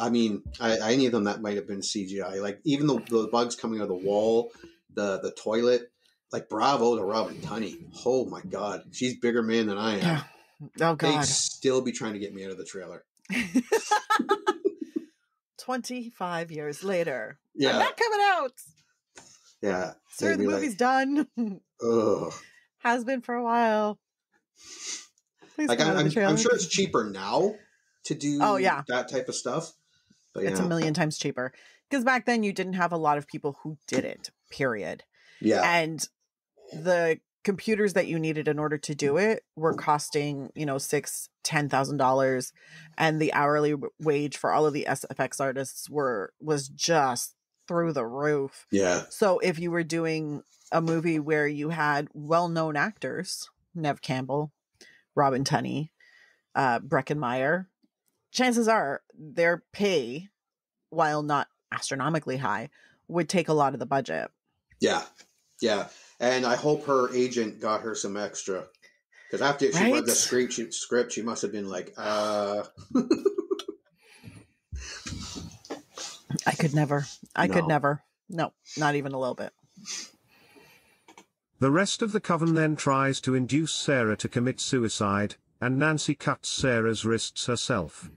Any of them that might have been CGI. Like even the bugs coming out of the wall, the toilet. Like bravo to Robin Tunney. Oh my God, she's bigger man than I am. Yeah. Oh God, they'd still be trying to get me out of the trailer. 25 years later, I'm not coming out. Yeah. Sir, the movie's done. Ugh. Has been for a while. Please I'm sure it's cheaper now to do that type of stuff. But it's a million times cheaper. Because back then you didn't have a lot of people who did it, period. Yeah. And the computers that you needed in order to do it were costing, $6,000-$10,000. And the hourly wage for all of the SFX artists was just through the roof. Yeah. So if you were doing a movie where you had well-known actors, Neve Campbell, Robin Tunney, Breckenmeyer, chances are their pay, while not astronomically high, would take a lot of the budget. Yeah. Yeah. And I hope her agent got her some extra. Because after she read the script, she must have been like, I could never. Could never. No, not even a little bit. The rest of the coven then tries to induce Sarah to commit suicide, and Nancy cuts Sarah's wrists herself.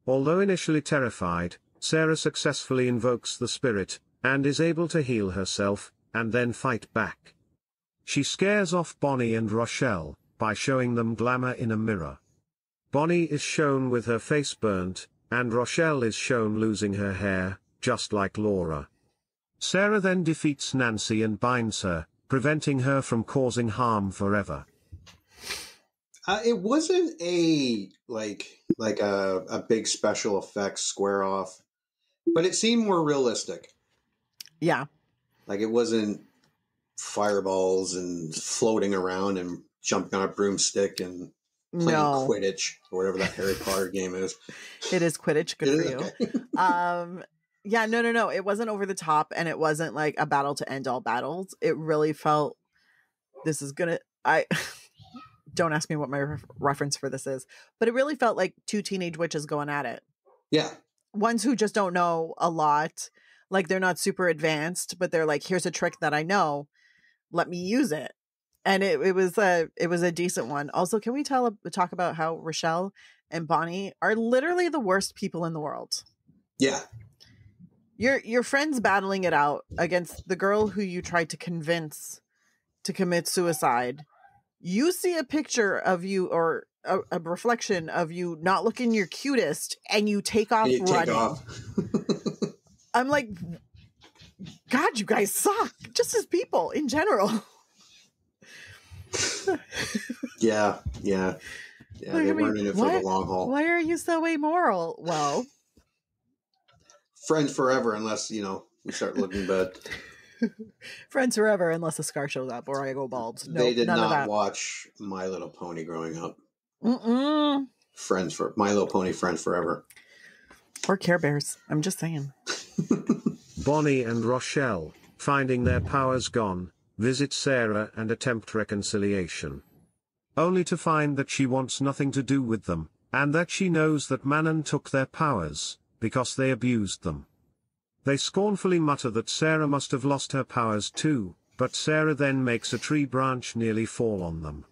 Although initially terrified, Sarah successfully invokes the spirit, and is able to heal herself, and then fight back. She scares off Bonnie and Rochelle by showing them glamour in a mirror. Bonnie is shown with her face burnt, and Rochelle is shown losing her hair, just like Laura. Sarah then defeats Nancy and binds her, preventing her from causing harm forever. It wasn't a a big special effects square off, but it seemed more realistic. Yeah. Like it wasn't fireballs and floating around and jumping on a broomstick and playing Quidditch or whatever that Harry Potter game is. It is Quidditch. Good for you. Okay. Yeah, no. It wasn't over the top, and it wasn't like a battle to end all battles. It really felt, this is gonna, don't ask me what my reference for this is, but it really felt like two teenage witches going at it. Yeah. Ones who just don't know a lot. Like they're not super advanced, but they're like, here's a trick that I know. Let me use it. And it was a decent one. Also, can we talk about how Rochelle and Bonnie are literally the worst people in the world? Yeah. Your friends battling it out against the girl who you tried to convince to commit suicide. You see a picture of you or a reflection of you not looking your cutest, and you take off running. I'm like, God, you guys suck. Just as people in general. Yeah. They weren't in it for the long haul. Why are you so amoral? Well, friends forever, unless we start looking bad. Friends forever, unless a scar shows up or I go bald. No, they did not watch My Little Pony growing up. My Little Pony, Friends Forever, or Care Bears. I'm just saying. Bonnie and Rochelle, finding their powers gone, visit Sarah and attempt reconciliation. Only to find that she wants nothing to do with them, and that she knows that Manon took their powers, because they abused them. They scornfully mutter that Sarah must have lost her powers too, but Sarah then makes a tree branch nearly fall on them.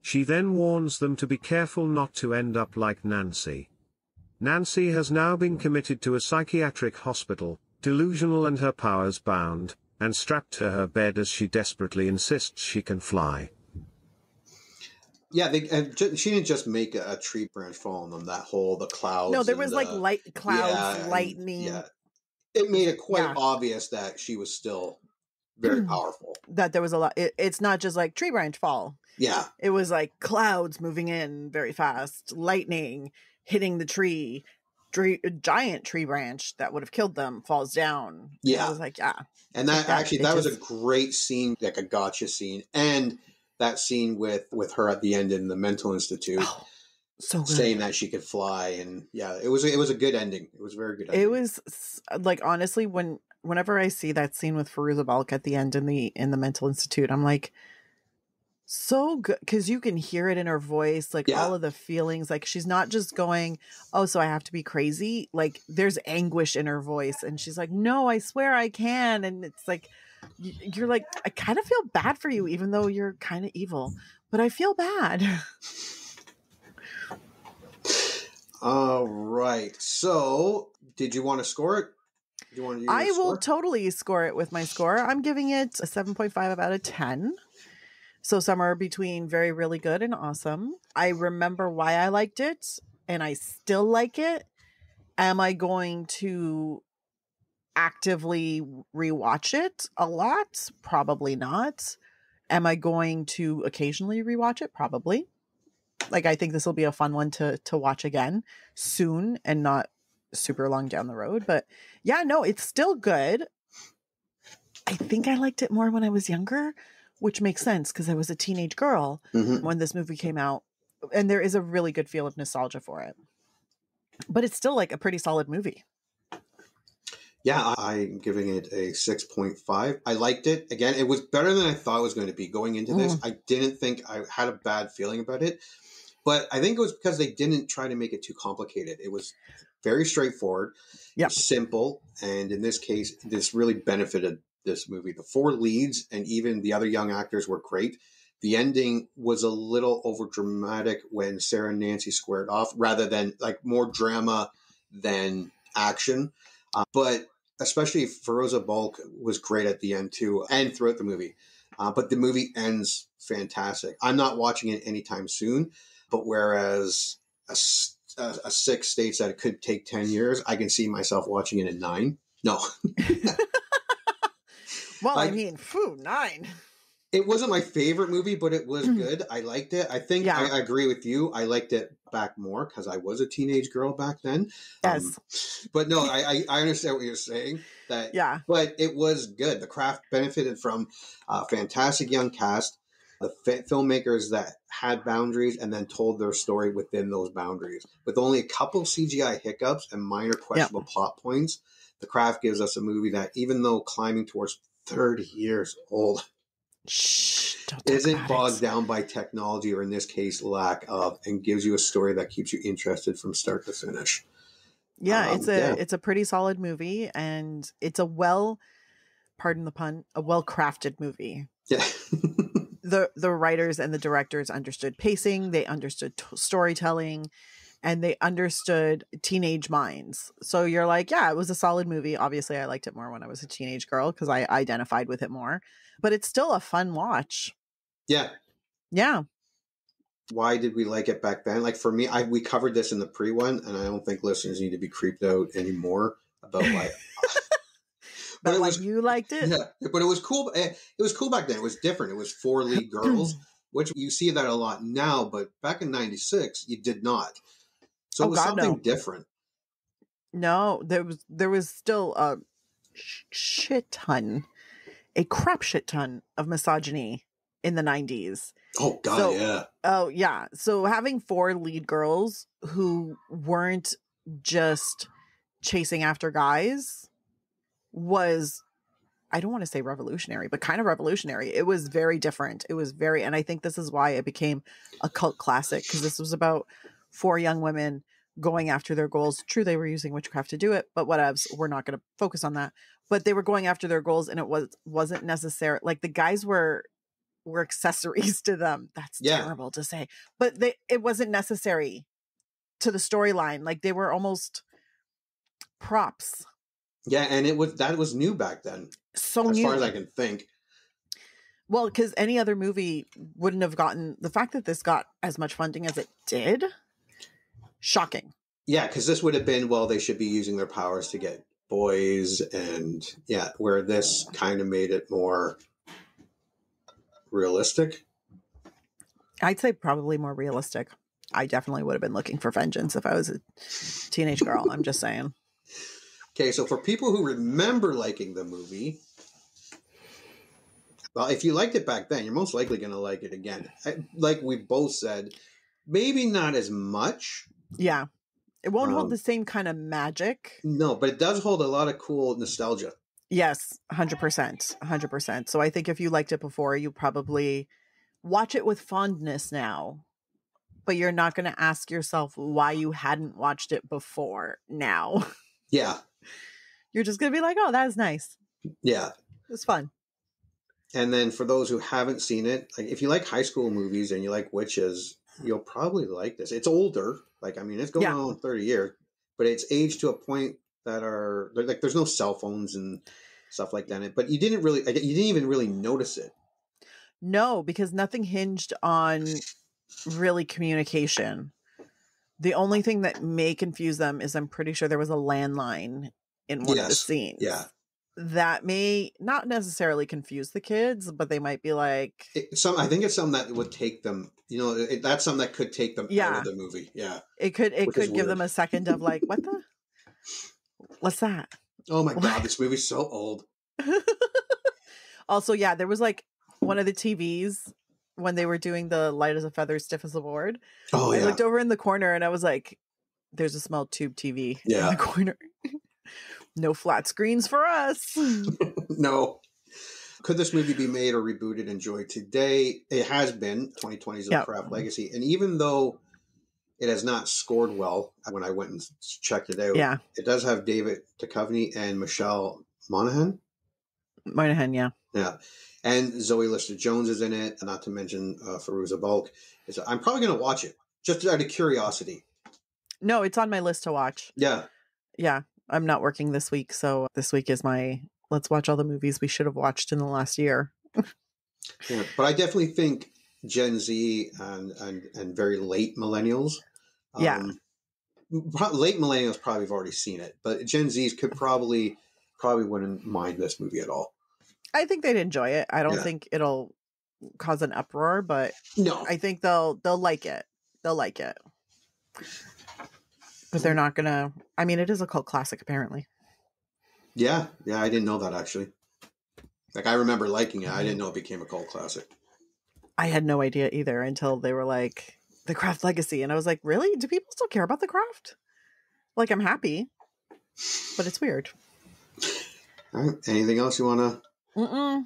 She then warns them to be careful not to end up like Nancy. Nancy has now been committed to a psychiatric hospital, delusional and her powers bound, and strapped to her bed as she desperately insists she can fly. Yeah, she didn't just make a tree branch fall on them. The clouds. No, there was light clouds, lightning. Yeah, it made it quite obvious that she was still very powerful. That there was a lot. It's not just like tree branch fall. Yeah, it was like clouds moving in very fast, lightning hitting the tree. A giant tree branch that would have killed them falls down. Yeah, and I was like, and that was a great scene, like a gotcha scene, and that scene with her at the end in the mental institute, so good. Saying that she could fly, and it was a good ending. It was a very good ending. It was like, honestly, whenever I see that scene with Fairuze Balk at the end in the mental institute, I'm like, so good, because you can hear it in her voice, like all of the feelings. Like she's not just going, oh, so I have to be crazy. Like there's anguish in her voice, and she's like, no, I swear I can. And it's like, you're like, I kind of feel bad for you, even though you're kind of evil, but I feel bad. All right. So did you want to score it? Do you want to use I will totally score it with my score. I'm giving it a 7.5 out of 10. So somewhere between very, really good and awesome. I remember why I liked it, and I still like it. Am I going to actively rewatch it a lot? Probably not. Am I going to occasionally rewatch it? Probably. Like, I think this will be a fun one to watch again soon and not super long down the road. But yeah, no, it's still good. I think I liked it more when I was younger, which makes sense because I was a teenage girl when this movie came out. And there is a really good feel of nostalgia for it. But it's still like a pretty solid movie. Yeah, I'm giving it a 6.5. I liked it. Again, it was better than I thought it was going to be going into this. I didn't think I had a bad feeling about it. But I think it was because they didn't try to make it too complicated. It was very straightforward, simple. And in this case, this really benefited this movie. The four leads and even the other young actors were great. The ending was a little over dramatic when Sarah and Nancy squared off, rather than like more drama than action. But especially Fairuze Balk was great at the end too, and throughout the movie. But the movie ends fantastic. I'm not watching it anytime soon, but whereas a 6 states that it could take 10 years, I can see myself watching it in 9. No. Well, I mean, 9. It wasn't my favorite movie, but it was good. I liked it. I think I agree with you. I liked it back more because I was a teenage girl back then. Yes. But no, I understand what you're saying. But it was good. The craft benefited from a fantastic young cast, the filmmakers that had boundaries and then told their story within those boundaries. With only a couple CGI hiccups and minor questionable plot points, the craft gives us a movie that, even though climbing towards 30 years old, isn't bogged down by technology, or in this case lack of, and gives you a story that keeps you interested from start to finish. It's a pretty solid movie, and it's pardon the pun, a well-crafted movie. Yeah. The writers and the directors understood pacing, they understood storytelling, and they understood teenage minds. So you're like, yeah, it was a solid movie. Obviously I liked it more when I was a teenage girl because I identified with it more, but it's still a fun watch. Yeah. Why did we like it back then? Like, for me, we covered this in the pre-one, and I don't think listeners need to be creeped out anymore about like but why you liked it. Yeah, but it was cool. It was cool back then. It was different. It was 4 lead girls, which you see that a lot now, but back in 96 you did not. So it was something different. No, there was still a crap shit ton of misogyny in the 90s. Oh God, yeah. Oh yeah. So having 4 lead girls who weren't just chasing after guys was, I don't want to say revolutionary, but kind of revolutionary. It was very different. And I think this is why it became a cult classic, because this was about 4 young women going after their goals. True, they were using witchcraft to do it, but whatevs, we're not going to focus on that. But they were going after their goals, and it wasn't necessary. Like, the guys were accessories to them. That's terrible to say, but it wasn't necessary to the storyline. Like, they were almost props. Yeah, and that was new back then. So as new, far as I can think. Well, because any other movie wouldn't have gotten the fact that this got as much funding as it did. Shocking. Yeah, because this would have been, well, they should be using their powers to get boys, and where this kind of made it more realistic. I'd say probably more realistic. I definitely would have been looking for vengeance if I was a teenage girl. I'm just saying. Okay, so for people who remember liking the movie, well, if you liked it back then, you're most likely going to like it again. Like we both said, maybe not as much. Yeah. It won't hold the same kind of magic. No, but it does hold a lot of cool nostalgia. Yes, 100%. 100%. So I think if you liked it before, you probably watch it with fondness now. But you're not going to ask yourself why you hadn't watched it before now. Yeah. You're just going to be like, oh, that was nice. Yeah. It was fun. And then for those who haven't seen it, like if you like high school movies and you like witches, you'll probably like this. It's older. Like, I mean, it's going on 30 years, but it's aged to a point that there's no cell phones and stuff like that. But you didn't even really notice it. No, because nothing hinged on really communication. The only thing that may confuse them is I'm pretty sure there was a landline in one of the scenes. Yeah. That may not necessarily confuse the kids, but they might be like... I think it's something that would take them, that's something that could take them out of the movie. Yeah. It could give them a second of like, what's that? Oh my God, this movie's so old. Also, yeah, there was like one of the TVs when they were doing the light as a feather, stiff as a board. Oh, yeah. I looked over in the corner and I was like, there's a small tube TV in the corner. No flat screens for us. No. Could this movie be made or rebooted, enjoyed today? It has been. 2020's The Craft Legacy. And even though it has not scored well, when I went and checked it out, it does have David Duchovny and Michelle Monaghan. Yeah. Yeah. And Zoe Lister-Jones is in it, not to mention Fairuze Balk. I'm probably going to watch it, just out of curiosity. No, it's on my list to watch. Yeah. Yeah. I'm not working this week, so this week is my let's watch all the movies we should have watched in the last year. Yeah, but I definitely think Gen Z and very late millennials. Late millennials probably have already seen it, but Gen Zs could probably probably wouldn't mind this movie at all. I think they'd enjoy it. I don't think it'll cause an uproar, but no, I think they'll like it. They'll like it. But they're not gonna. I mean, it is a cult classic, apparently. Yeah, I didn't know that actually. Like, I remember liking it. I didn't know it became a cult classic. I had no idea either until they were like, The Craft Legacy. And I was like, really? Do people still care about The Craft? Like, I'm happy, but it's weird. All right. Anything else you want to? Mm-mm.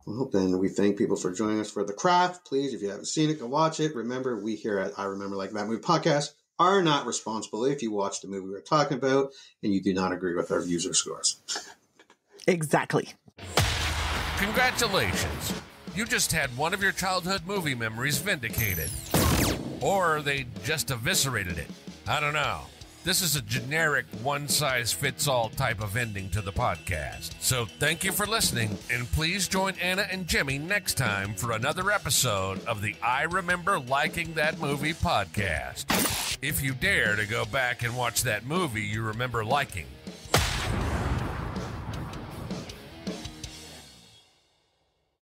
Well, then we thank people for joining us for The Craft. Please, if you haven't seen it, go watch it. Remember, we here at I Remember Like That Movie podcast are not responsible if you watch the movie we're talking about and you do not agree with our views or scores. Exactly. Congratulations. You just had one of your childhood movie memories vindicated. Or they just eviscerated it. I don't know. This is a generic one-size-fits-all type of ending to the podcast. So thank you for listening, and please join Anna and Jimmy next time for another episode of the I Remember Liking That Movie podcast. If you dare to go back and watch that movie you remember liking.